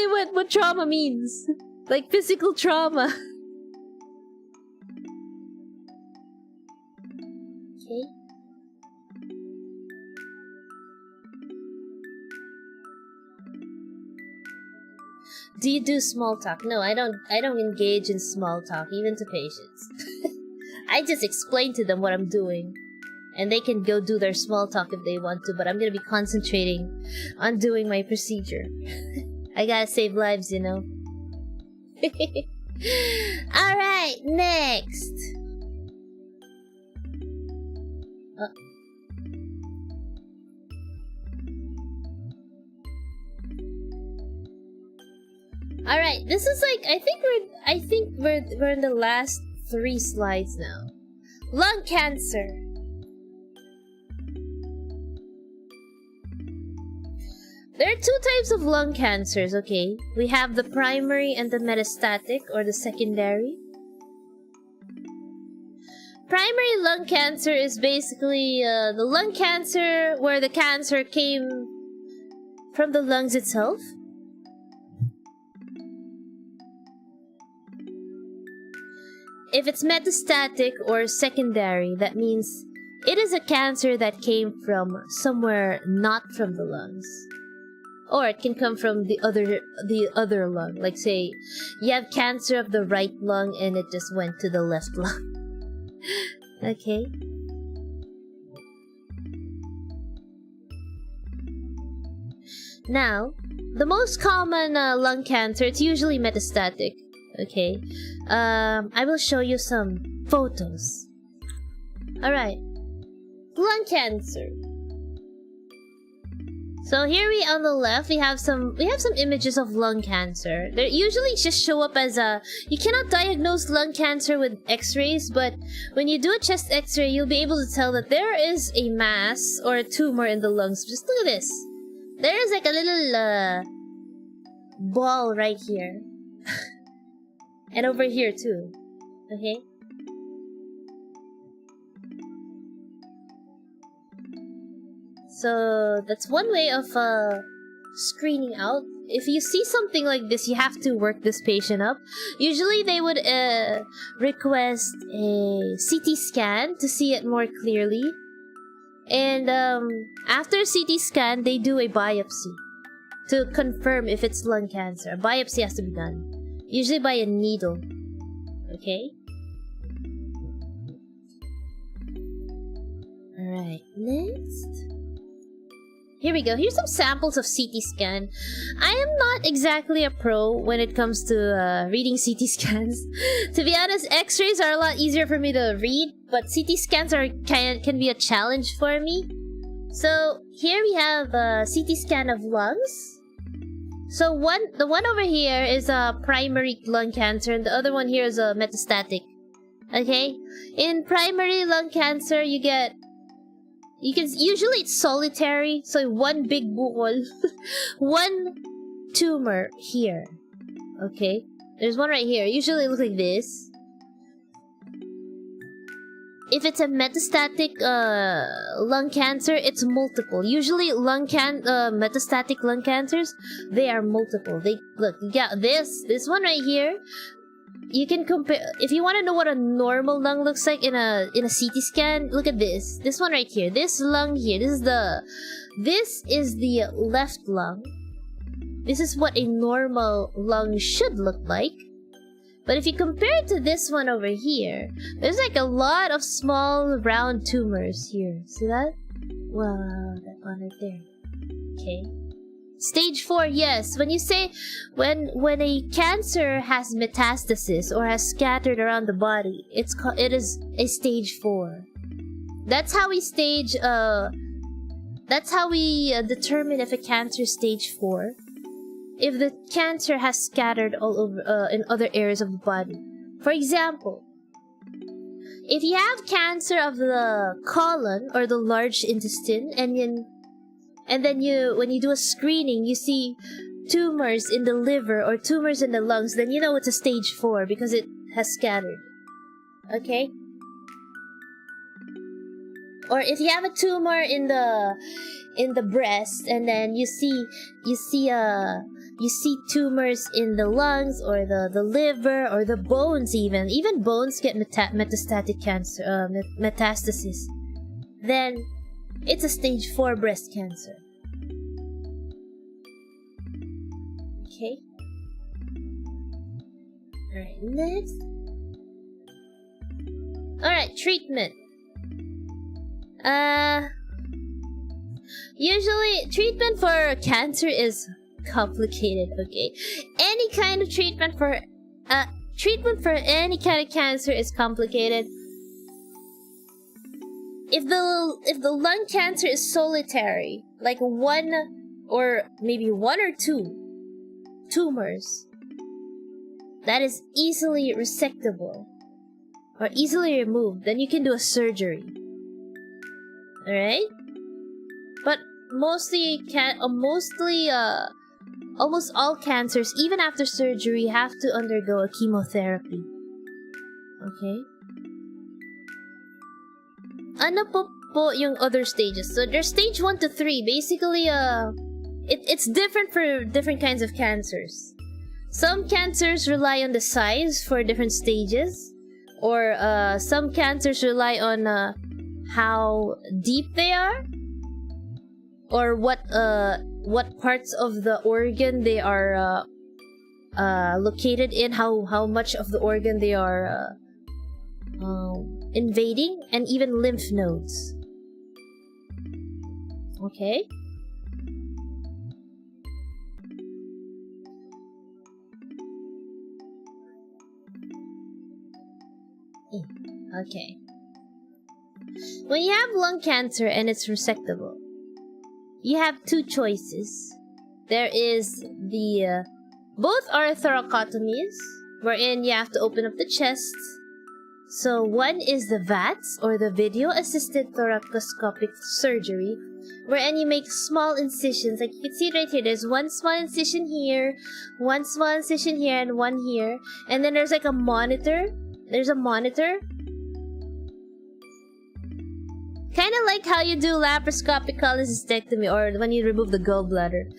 what trauma means. Like physical trauma. Okay. Do you do small talk? No, I don't engage in small talk, even to patients. I just explain to them what I'm doing. And they can go do their small talk if they want to, but I'm gonna be concentrating on doing my procedure. I gotta save lives, you know. Alright, next. Alright, this is like, I think we're in the last 3 slides now. Lung cancer. There are 2 types of lung cancers, okay? We have the primary and the metastatic, or the secondary. Primary lung cancer is basically the lung cancer where the cancer came from the lungs itself. If it's metastatic or secondary, that means it is a cancer that came from somewhere not from the lungs. Or it can come from the other lung. Like say, you have cancer of the right lung and it just went to the left lung. Okay. Now, the most common lung cancer, it's usually metastatic. Okay. I will show you some photos. Alright. Lung cancer. So here we on the left we have some images of lung cancer. They usually just show up as you cannot diagnose lung cancer with x-rays, but when you do a chest x-ray you'll be able to tell that there is a mass or a tumor in the lungs. Just look at this. There is like a little ball right here. And over here too. Okay? So that's one way of screening out. If you see something like this, you have to work this patient up. Usually they would request a CT scan to see it more clearly. And after CT scan, they do a biopsy to confirm if it's lung cancer. A biopsy has to be done. Usually by a needle. Okay? Alright, next. Here we go. Here's some samples of CT scan. I am not exactly a pro when it comes to reading CT scans. To be honest, x-rays are a lot easier for me to read, but CT scans can be a challenge for me. So here we have a CT scan of lungs. So the one over here is a primary lung cancer, and the other one here is a metastatic. Okay? In primary lung cancer, usually it's solitary, so one big bukol, one tumor here. Okay? There's one right here. Usually it looks like this. If it's a metastatic lung cancer, it's multiple. Usually metastatic lung cancers, they are multiple. This one right here. You can compare if you want to know what a normal lung looks like in a CT scan. Look at this. This one right here. This lung here. This is the left lung. This is what a normal lung should look like. But if you compare it to this one over here, there's like a lot of small round tumors here. See that? Wow, that one right there. Okay. Stage 4, yes. When you say when a cancer has metastasis or has scattered around the body, it is a stage 4. That's how we determine if a cancer is stage 4. If the cancer has scattered all over in other areas of the body. For example, if you have cancer of the colon or the large intestine, and then when you do a screening, you see tumors in the liver or tumors in the lungs, then you know it's a stage 4 because it has scattered. Okay? Or if you have a tumor in the breast, and then you see tumors in the lungs or the liver or the bones, even bones get metastatic cancer, metastasis, then it's a stage 4 breast cancer. Okay. Alright, next. Alright, treatment. Usually, treatment for cancer is complicated, okay? Any kind of treatment for any kind of cancer is complicated. If the lung cancer is solitary, like one or maybe one or two tumors, that is easily resectable or easily removed, then you can do a surgery. Alright? But almost all cancers, even after surgery, have to undergo a chemotherapy. Okay? Ano po yung other stages? So there's stage 1 to 3. Basically, it's different for different kinds of cancers. Some cancers rely on the size for different stages, or some cancers rely on how deep they are, or what parts of the organ they are located in, how much of the organ they are invading, and even lymph nodes. Okay? Okay. When you have lung cancer and it's resectable, you have two choices. There is the both are thoracotomies, wherein you have to open up the chest. So one is the VATS, or the video-assisted thoracoscopic surgery, wherein you make small incisions. Like you can see right here, there's one small incision here, one small incision here, and one here. And then there's like a monitor. There's a monitor. Kind of like how you do laparoscopic cholecystectomy, or when you remove the gallbladder.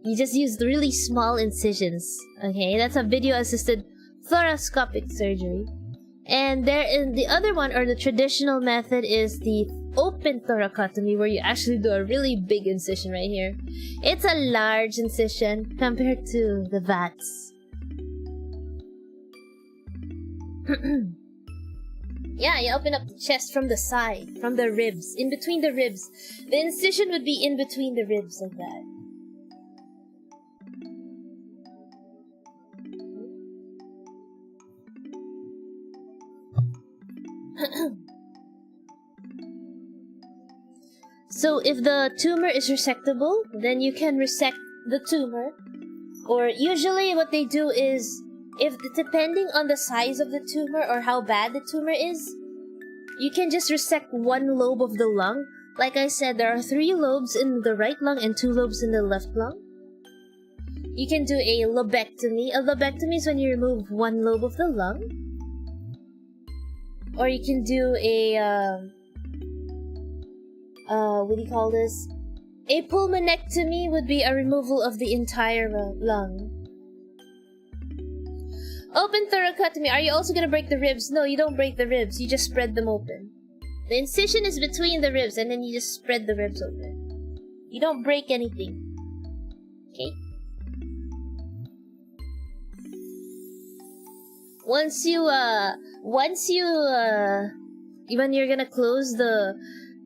You just use really small incisions. Okay, that's a video-assisted thoracoscopic surgery. And there is the other one, or the traditional method, is the open thoracotomy, where you actually do a really big incision right here. It's a large incision compared to the VATS. Yeah, you open up the chest from the side, from the ribs, in between the ribs. The incision would be in between the ribs, like that. So if the tumor is resectable, then you can resect the tumor. Or usually what they do is, depending on the size of the tumor or how bad the tumor is, you can just resect one lobe of the lung. Like I said, there are 3 lobes in the right lung and 2 lobes in the left lung. You can do a lobectomy. A lobectomy is when you remove one lobe of the lung. Or you can do a, what do you call this? A pulmonectomy would be a removal of the entire lung. Open thoracotomy. Are you also gonna break the ribs? No, you don't break the ribs. You just spread them open. The incision is between the ribs, and then you just spread the ribs open. You don't break anything. Okay? When you're gonna close the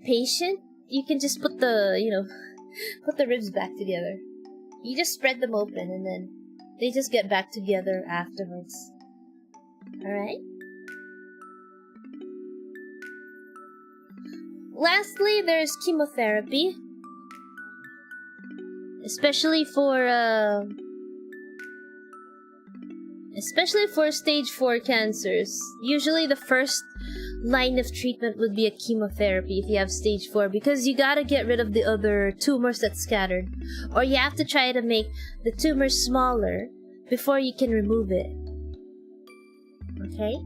patient, you can just put put the ribs back together. You just spread them open, and then they just get back together afterwards. Alright? Lastly, there's chemotherapy. Especially for stage 4 cancers. Usually the first line of treatment would be a chemotherapy if you have stage 4, because you gotta get rid of the other tumors that's scattered. Or you have to try to make the tumor smaller before you can remove it. Okay?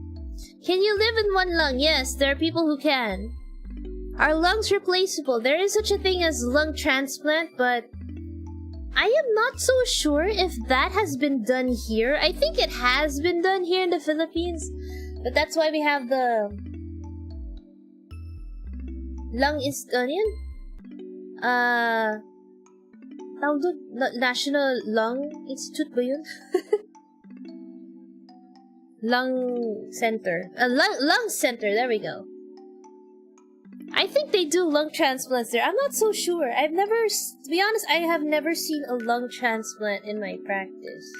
Can you live in one lung? Yes, there are people who can. Are lungs replaceable? There is such a thing as lung transplant, but I am not so sure if that has been done here. I think it has been done here in the Philippines, but that's why we have the tawag doon, National Lung Institute ba yun? lung center. Lung center, there we go. I think they do lung transplants there. I'm not so sure. To be honest, I have never seen a lung transplant in my practice.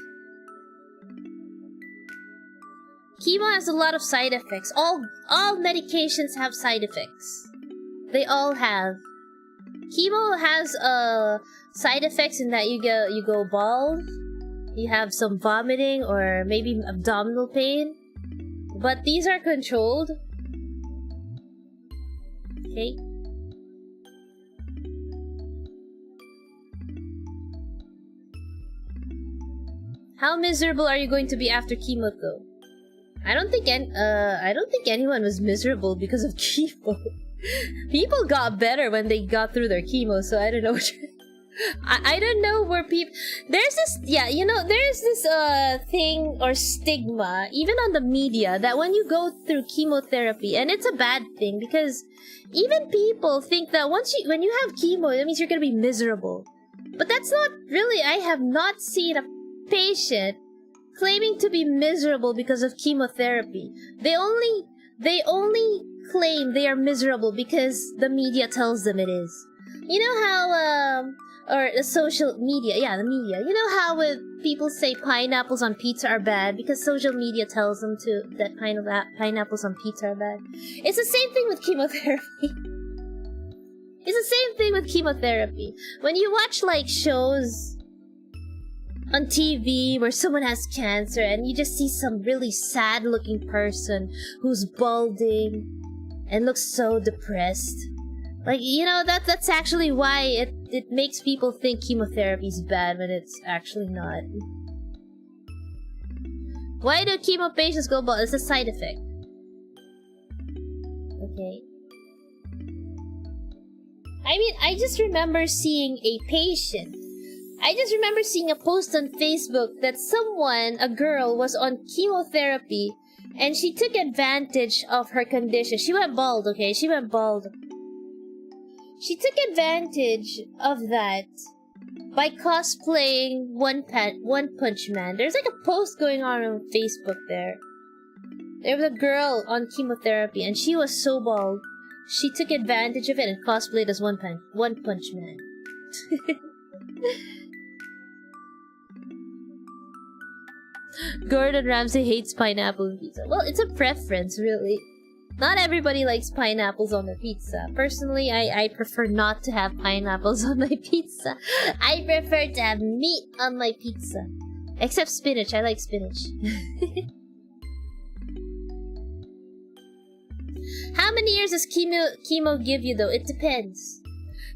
Chemo has a lot of side effects. All medications have side effects. They all have. Chemo has side effects in that you go bald, you have some vomiting or maybe abdominal pain, but these are controlled. Okay. How miserable are you going to be after chemo though? I don't think anyone was miserable because of chemo. People got better when they got through their chemo, so I don't know. I don't know where people. There's this, there's this thing or stigma, even on the media, that when you go through chemotherapy, and it's a bad thing because even people think that when you have chemo, that means you're gonna be miserable. But that's not really. I have not seen a patient claiming to be miserable because of chemotherapy. They only claim they are miserable because the media tells them it is. You know how or the social media, the media. You know how people say pineapples on pizza are bad because social media tells them that pineapples on pizza are bad. It's the same thing with chemotherapy. It's the same thing with chemotherapy. When you watch like shows on TV where someone has cancer and you just see some really sad looking person who's balding and looks so depressed. Like, that's actually why it makes people think chemotherapy is bad when it's actually not. Why do chemo patients go bald? It's a side effect. Okay. I mean, I just remember seeing a post on Facebook that a girl was on chemotherapy and she took advantage of her condition. She went bald, okay? She went bald. She took advantage of that by cosplaying One Punch Man. There's like a post going on Facebook there. There was a girl on chemotherapy and she was so bald. She took advantage of it and cosplayed as One Punch Man. Gordon Ramsay hates pineapple on pizza. Well, it's a preference, really. Not everybody likes pineapples on their pizza. Personally, I prefer not to have pineapples on my pizza. I prefer to have meat on my pizza. Except spinach. I like spinach. How many years does chemo give you, though? It depends.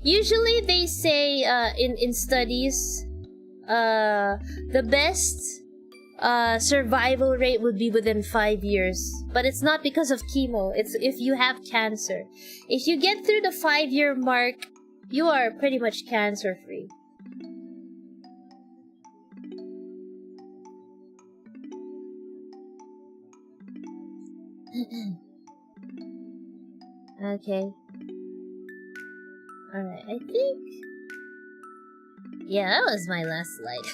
Usually, they say in studies, the best survival rate would be within 5 years. But it's not because of chemo. It's if you have cancer. If you get through the 5-year mark, you are pretty much cancer-free. Okay. Alright, I think... Yeah, that was my last slide.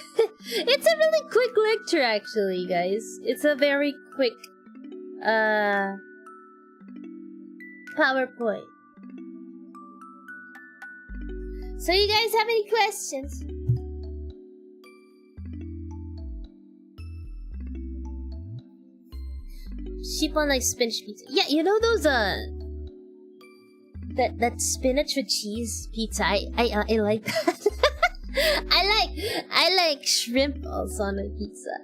It's a really quick lecture, actually, guys. It's a very quick, PowerPoint. So you guys have any questions? Sheep on like spinach pizza. Yeah, you know those, that spinach with cheese pizza. I like that. I like shrimp also on a pizza.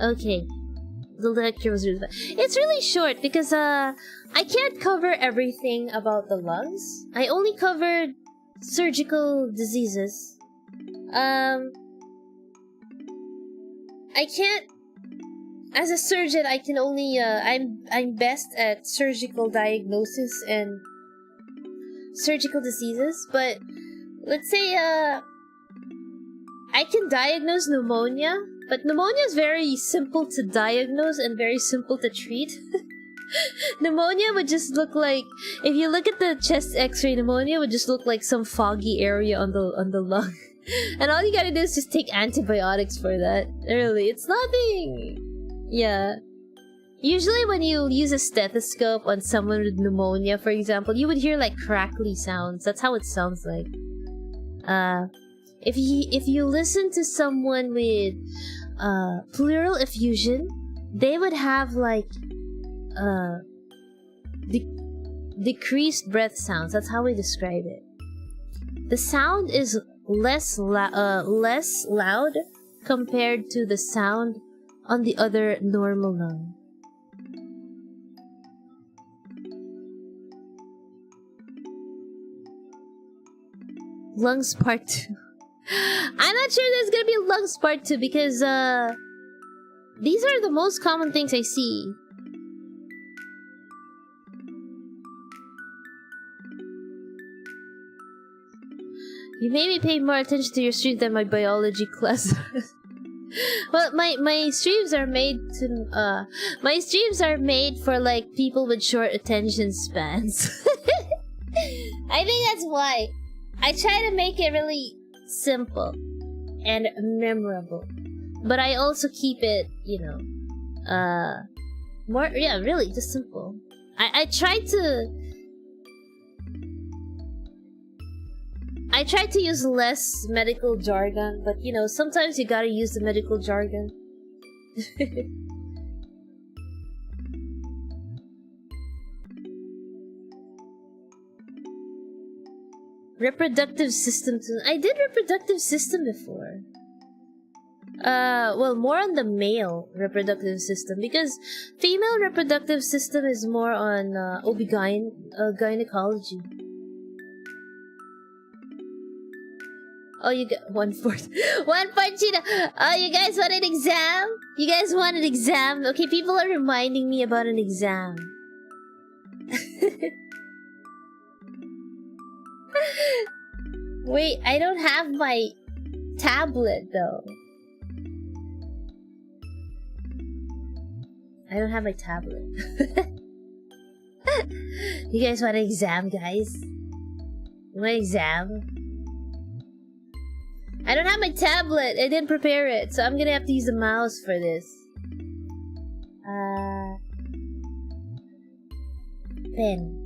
Okay. The lecture was really fun. It's really short because I can't cover everything about the lungs. I only covered surgical diseases. I can't. As a surgeon, I can only. I'm best at surgical diagnosis and surgical diseases. But let's say I can diagnose pneumonia. But pneumonia is very simple to diagnose and very simple to treat. Pneumonia would just look like, if you look at the chest X-ray, pneumonia would just look like some foggy area on the lung, and all you gotta do is just take antibiotics for that. Really, it's nothing. Yeah. Usually when you use a stethoscope on someone with pneumonia, for example, you would hear like crackly sounds. That's how it sounds like. If you listen to someone with pleural effusion, they would have like decreased breath sounds. That's how we describe it. The sound is less loud compared to the sound on the other normal lung. Lungs part 2. I'm not sure there's gonna be a lungs part 2 because these are the most common things I see. You made me pay more attention to your stream than my biology class. Well, my streams are made to my streams are made for like people with short attention spans. I think that's why. I try to make it really simple and memorable, but I also keep it, you know, more, yeah, really just simple. I try to use less medical jargon, but you know, sometimes you gotta use the medical jargon. Reproductive system. I did reproductive system before. Well, more on the male reproductive system, because female reproductive system is more on gynecology. Oh, you got 1/4. 1/4 Cheetah! Oh, you guys want an exam? You guys want an exam? Okay, people are reminding me about an exam. Wait, I don't have my tablet though. I don't have my tablet. You guys want an exam, guys? You want an exam? I don't have my tablet. I didn't prepare it, so I'm gonna have to use the mouse for this. Pen.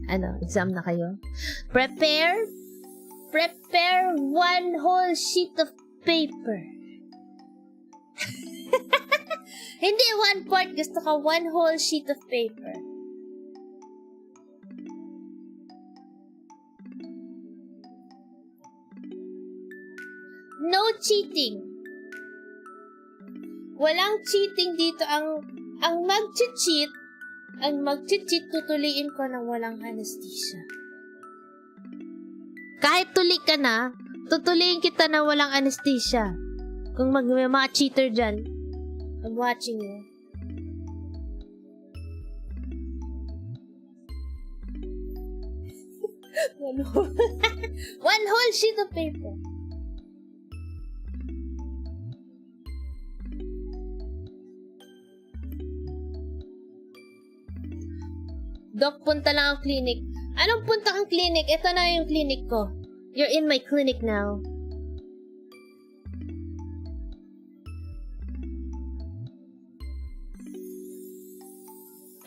Ano, exam na kayo? Prepare one whole sheet of paper. Hindi one part, gusto ka one whole sheet of paper. No cheating. Walang cheating dito. Ang mag-cheat, tutuliin ko ng walang anesthesia. Kahit tuli ka na, tutuliin kita na walang anesthesia. Kung may mga cheater dyan, I'm watching you. One whole sheet of paper. Doc, punta lang ang clinic. Anong punta kang clinic? Ito na yung clinic ko. You're in my clinic now.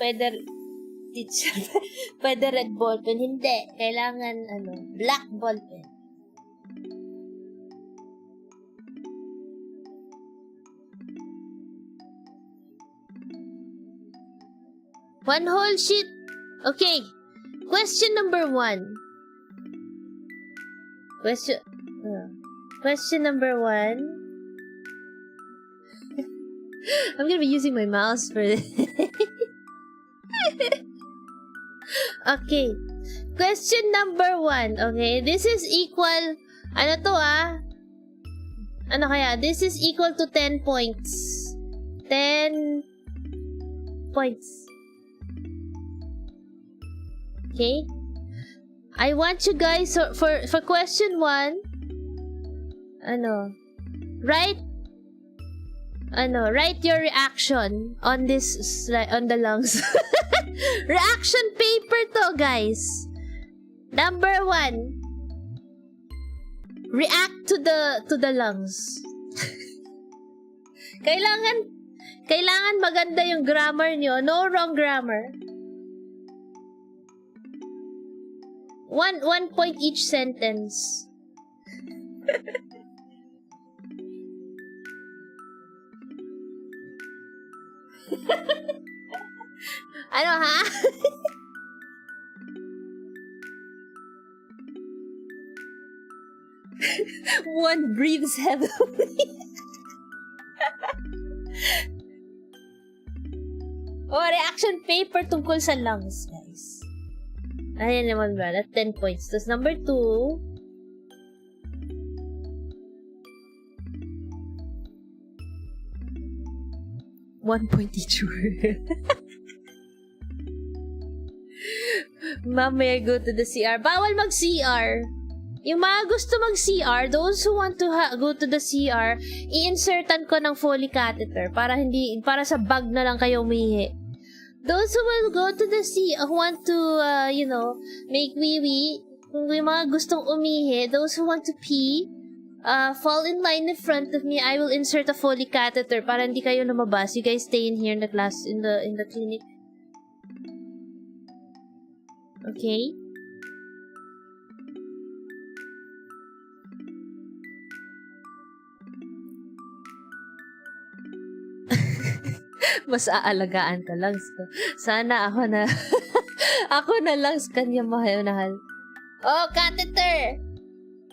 Pwede, teacher, pwede red ballpen. Hindi. Kailangan, black ballpen. One whole sheet. Okay, question number 1. Question number 1. I'm gonna be using my mouse for this. Okay, question number 1. Okay, this is equal. Ano to Ano kaya? This is equal to 10 points. 10 points. Okay, I want you guys for question 1, write write your reaction on this on the lungs. Reaction paper to, guys. Number 1. React to the lungs. Kailangan maganda yung grammar nyo. No wrong grammar. One point each sentence. Ano, ha? One breathes heavily. Reaction paper tungkol sa lungs, guys. Ayan naman ba? That's 10 points. Tapos number 2. 1 point each word. Mamaya go to the CR. Bawal mag-CR. Yung mga gusto mag-CR, those who want to go to the CR, i-insertan ko ng Foley catheter para sa bag na lang kayo umihi. Those who will go to the CR, who want to, make wee-wee, kung yung mga gustong umihi, those who want to pee, fall in line in front of me. I will insert a Foley catheter para hindi kayo lumabas. You guys stay in here in the class, in the clinic. Okay? Mas aalagaan ka lang. Sana ako na ako na lang sa kanya mahal. Oh, catheter!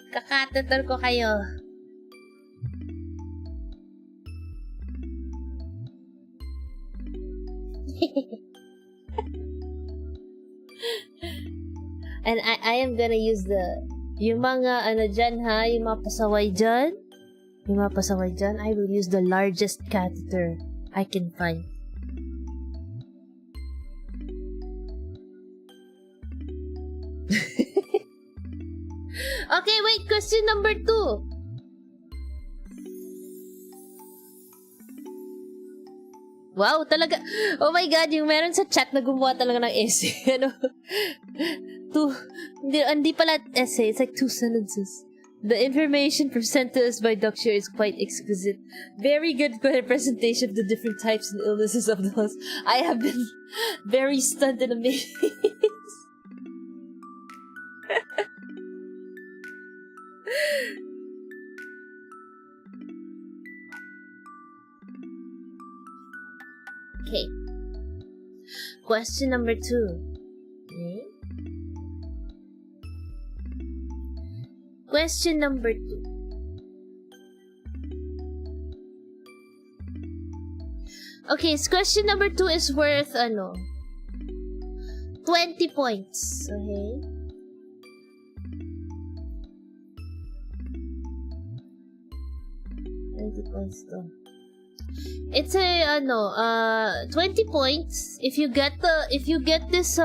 Kakatheter ko kayo. And I am gonna use yung mga dyan ha, yung mga pasaway dyan, I will use the largest catheter I can find. Okay, wait, question number 2. Wow, talaga. Oh my God, yung meron sa chat na gumawa talaga ng essay. Hindi pala essay, it's like 2 sentences. The information presented to us by Dr. is quite exquisite. Very good presentation of the different types and illnesses of the lungs. I have been very stunned and amazed. Okay. Question number 2. Okay. Question number 2. Okay, so question number 2 is worth 20 points. Okay? It's a 20 points if you get this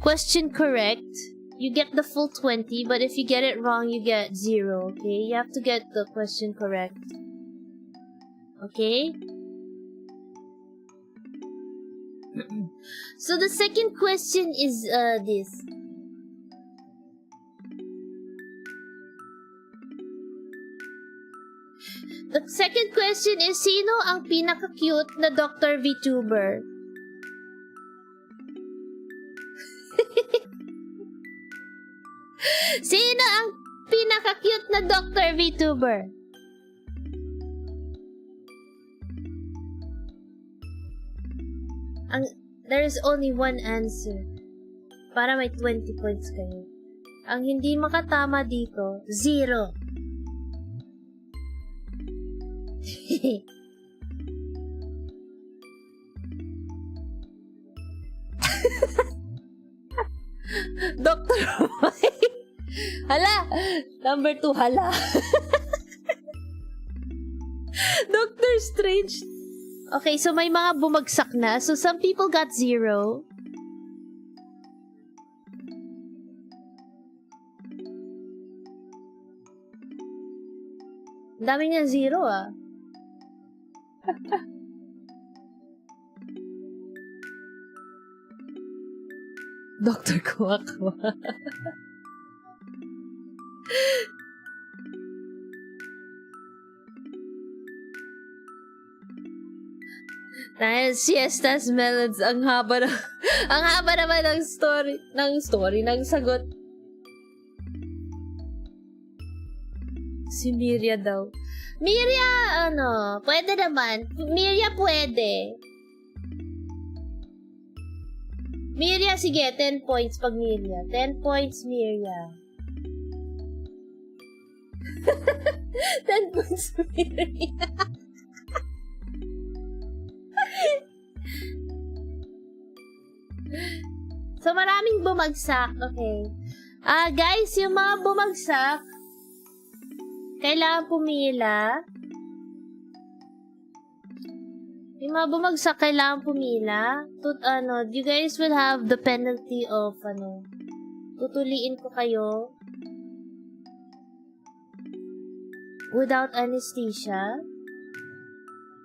question correct, you get the full 20, but if you get it wrong, you get 0. Okay? You have to get the question correct. Okay? So the second question is this. The second question is, sino ang pinaka-cute na Dr. VTuber? Sino ang pinaka-cute na Dr. VTuber? There is only one answer para may 20 points kayo. Ang hindi makatama dito, 0. Dr. Mike. Hala! Number 2, hala. Dr. Strange. Okay, so may mga bumagsak na. So some people got 0. Dami niya 0 ah. Dr. Kuwakwa. Dahil siestas melons, ang haba na, ang haba naman ng ng sagot. Si Miria daw. Miria, pwede naman. Miria, pwede. Miria, sige, 10 points pag Miria. 10 points, Miria. 10 points, Miria. So, maraming bumagsak. Okay. Guys, yung mga bumagsak, kailangan pumila. Yung mga bumagsak, kailangan pumila. You guys will have the penalty of, tutuliin ko kayo without anesthesia.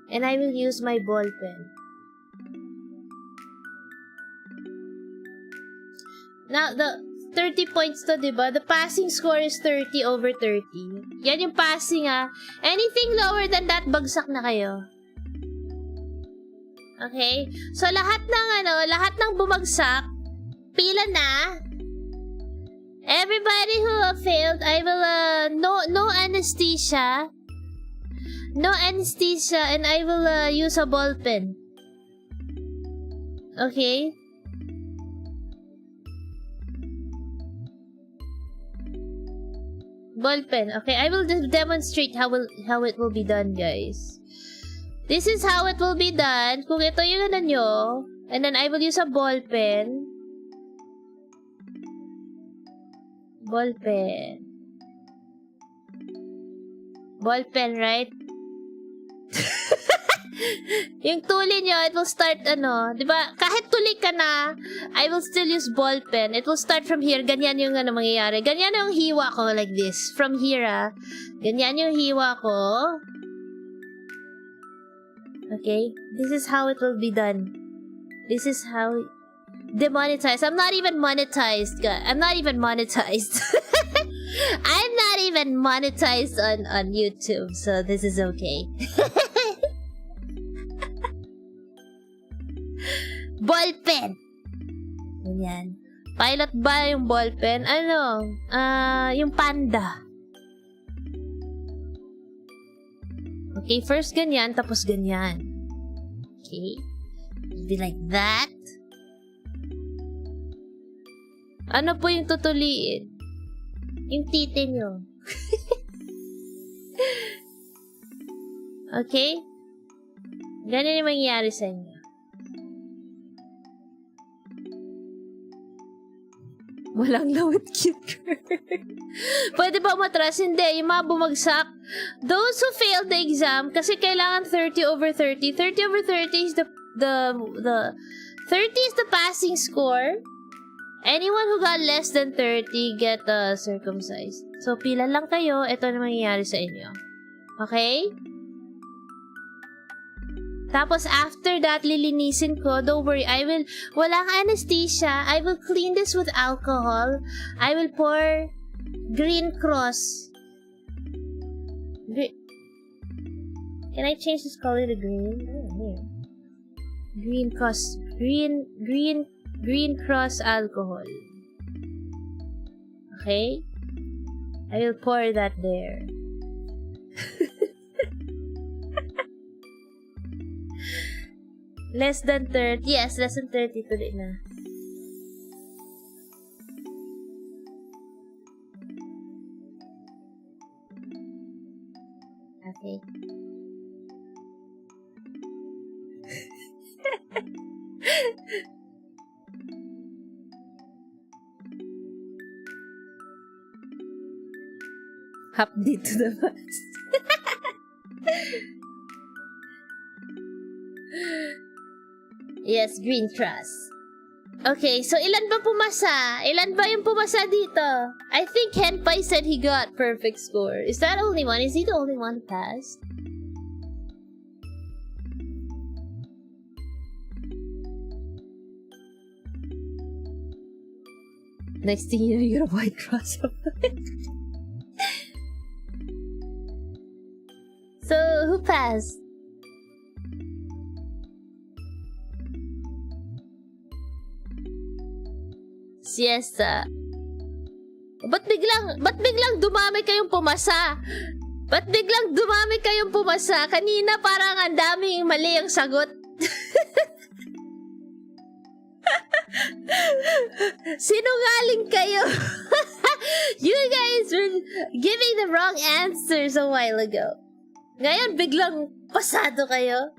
And I will use my ball pen. Now, the 30 points to, diba? The passing score is 30 over 30. Yan yung passing, Anything lower than that, bagsak na kayo. Okay? So, lahat ng bumagsak, pila na. Everybody who failed, I will, no anesthesia. No anesthesia, and I will, use a ball pen. Okay? Ball pen. Okay, I will demonstrate how it will be done, guys. This is how it will be done. Kung ito yung nyo, and then I will use a ball pen. Ball pen. Ball pen, right? Yung tuli nyo, it will start, diba? Kahit tuli ka na, I will still use ball pen. It will start from here. Ganyan yung mangyayari. Ganyan yung hiwa ko, like this. From here, Ganyan yung hiwa ko. Okay? This is how it will be done. This is how... Demonetized. I'm not even monetized. I'm not even monetized. I'm not even monetized on YouTube, so this is okay. Ball pen. Ganyan. Pilot ba yung ball pen? Yung panda. Okay, first ganyan, tapos ganyan. Okay. Be like that. Ano po yung tutuliin? Yung titi nyo. Okay? Ganyan yung mangyayari sa inyo. Walang lawit, cute girl. Pwede ba umatras? Hindi. Yung mga bumagsak. Those who failed the exam, kasi kailangan 30 over 30. 30 over 30 is the 30 is the passing score. Anyone who got less than 30 get circumcised. So, pila lang kayo. Ito na mangyayari sa inyo. Okay? Tapos, after that, lilinisin ko. Don't worry, walang anesthesia. I will clean this with alcohol. I will pour green cross. Can I change this color to green? Oh, here. Green cross. Green cross alcohol. Okay? I will pour that there. Less than 30. Yes, less than 30 tuloy na. Okay. Hop dito na ba? Yes, green cross. Okay, so ilan ba pumasa? Ilan ba yung pumasa dito? I think Henpai said he got perfect score. Is that only one? Is he the only one who passed? Next thing you know, you got a white cross. So, who passed? Siesta. Ba't biglang dumami kayong pumasa? Ba't biglang dumami kayong pumasa? Kanina parang ang daming mali ang sagot. Sinungaling kayo. You guys were giving the wrong answers a while ago. Ngayon, biglang pasado kayo.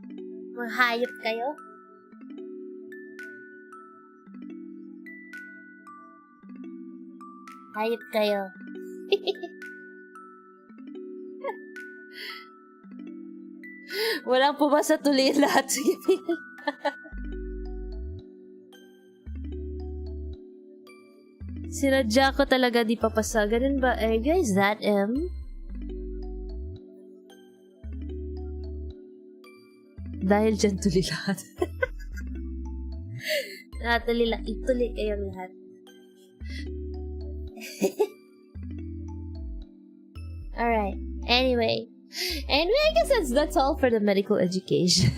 Mahayop kayo. Hayop kayo. Walang pumasa tuloy lahat. Sinadya ko talaga di papasa. Ganun ba? Guys, that M? Dahil dyan tuloy lahat. Ituloy kayong lahat. Alright. Anyway, I guess that's all for the medical education.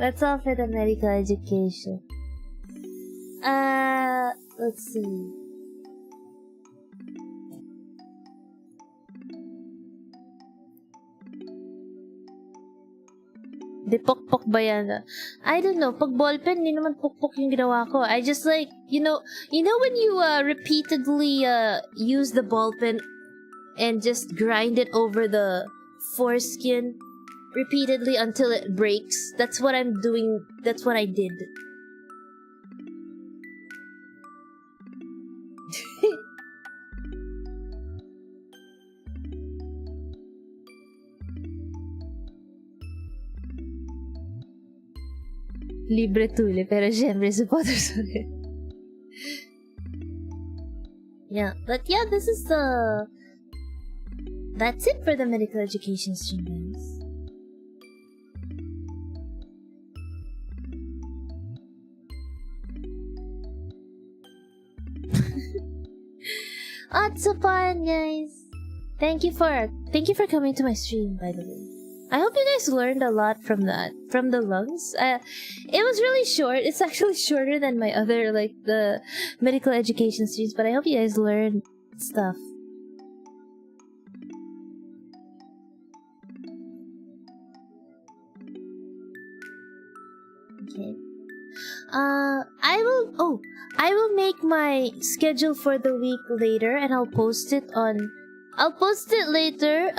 That's all for the medical education. Let's see. Di pokpok ba yan? I don't know. Pag ballpen, hindi naman pokpok yung ginawa ko. I just like, you know when you repeatedly use the ballpen and just grind it over the foreskin repeatedly until it breaks? That's what I'm doing. That's what I did. Libre tule, pero syempre supporters pa rin. Yeah, but yeah, that's it for the medical education stream, guys. It's so fun, guys. Thank you for coming to my stream, by the way. I hope you guys learned a lot from the lungs. It was really short. It's actually shorter than my other, like, the medical education streams, but I hope you guys learned stuff. Okay. I will make my schedule for the week later, and I'll post it later.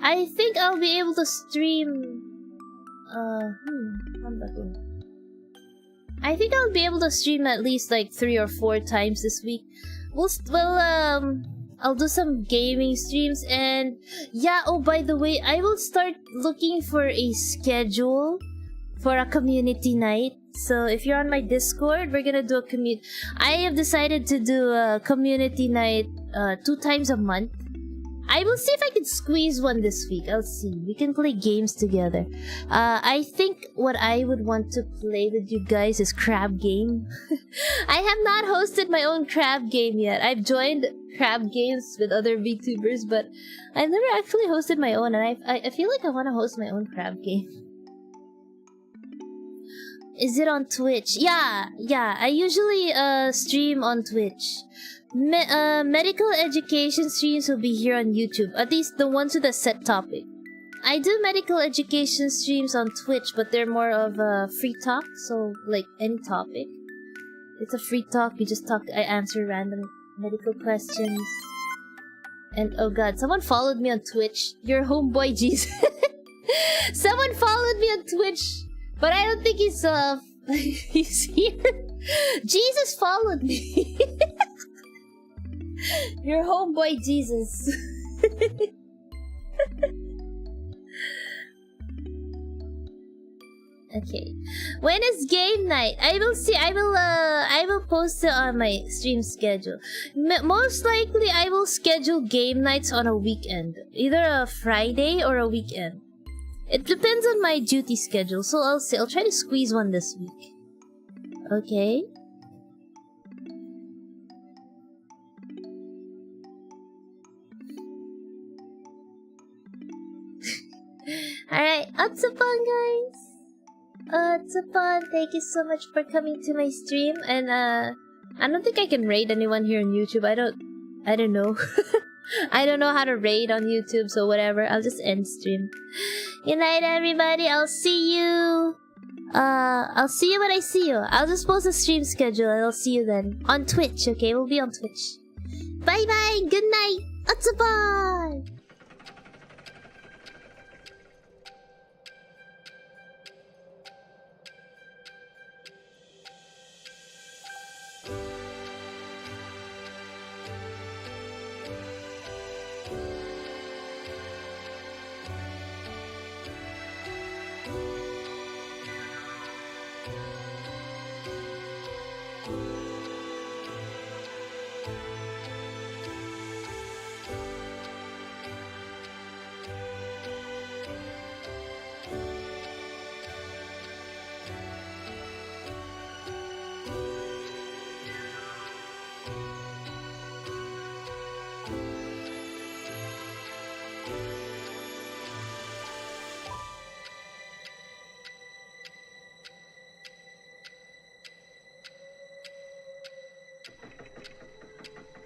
I think I'll be able to stream. I think I'll be able to stream at least like 3 or 4 times this week. I'll do some gaming streams, and yeah. Oh, by the way, I will start looking for a schedule for a community night. So if you're on my Discord, we're gonna do a I have decided to do a community night 2 times a month. I will see if I can squeeze one this week. I'll see. We can play games together. I think what I would want to play with you guys is crab game. I have not hosted my own crab game yet. I've joined crab games with other VTubers, but I've never actually hosted my own, and I feel like I want to host my own crab game. Is it on Twitch? Yeah. I usually stream on Twitch. Medical education streams will be here on YouTube. At least the ones with a set topic. I do medical education streams on Twitch, but they're more of a free talk, so like any topic. It's a free talk. You just talk. I answer random medical questions. And oh god, someone followed me on Twitch. Your homeboy Jesus. Someone followed me on Twitch, but I don't think he's he's here. Jesus followed me. Your homeboy Jesus. Okay. When is game night? I will see. I will post it on my stream schedule. Most likely, I will schedule game nights on a weekend, either a Friday or a weekend. It depends on my duty schedule. So I'll try to squeeze one this week. Okay. Alright, Otsupon, guys! Otsupon, thank you so much for coming to my stream. And, I don't think I can raid anyone here on YouTube. I don't know. I don't know how to raid on YouTube, so whatever. I'll just end stream. Good night, everybody. I'll see you. I'll see you when I see you. I'll just post a stream schedule and I'll see you then. On Twitch, okay? We'll be on Twitch. Bye-bye. Good night. Otsupon!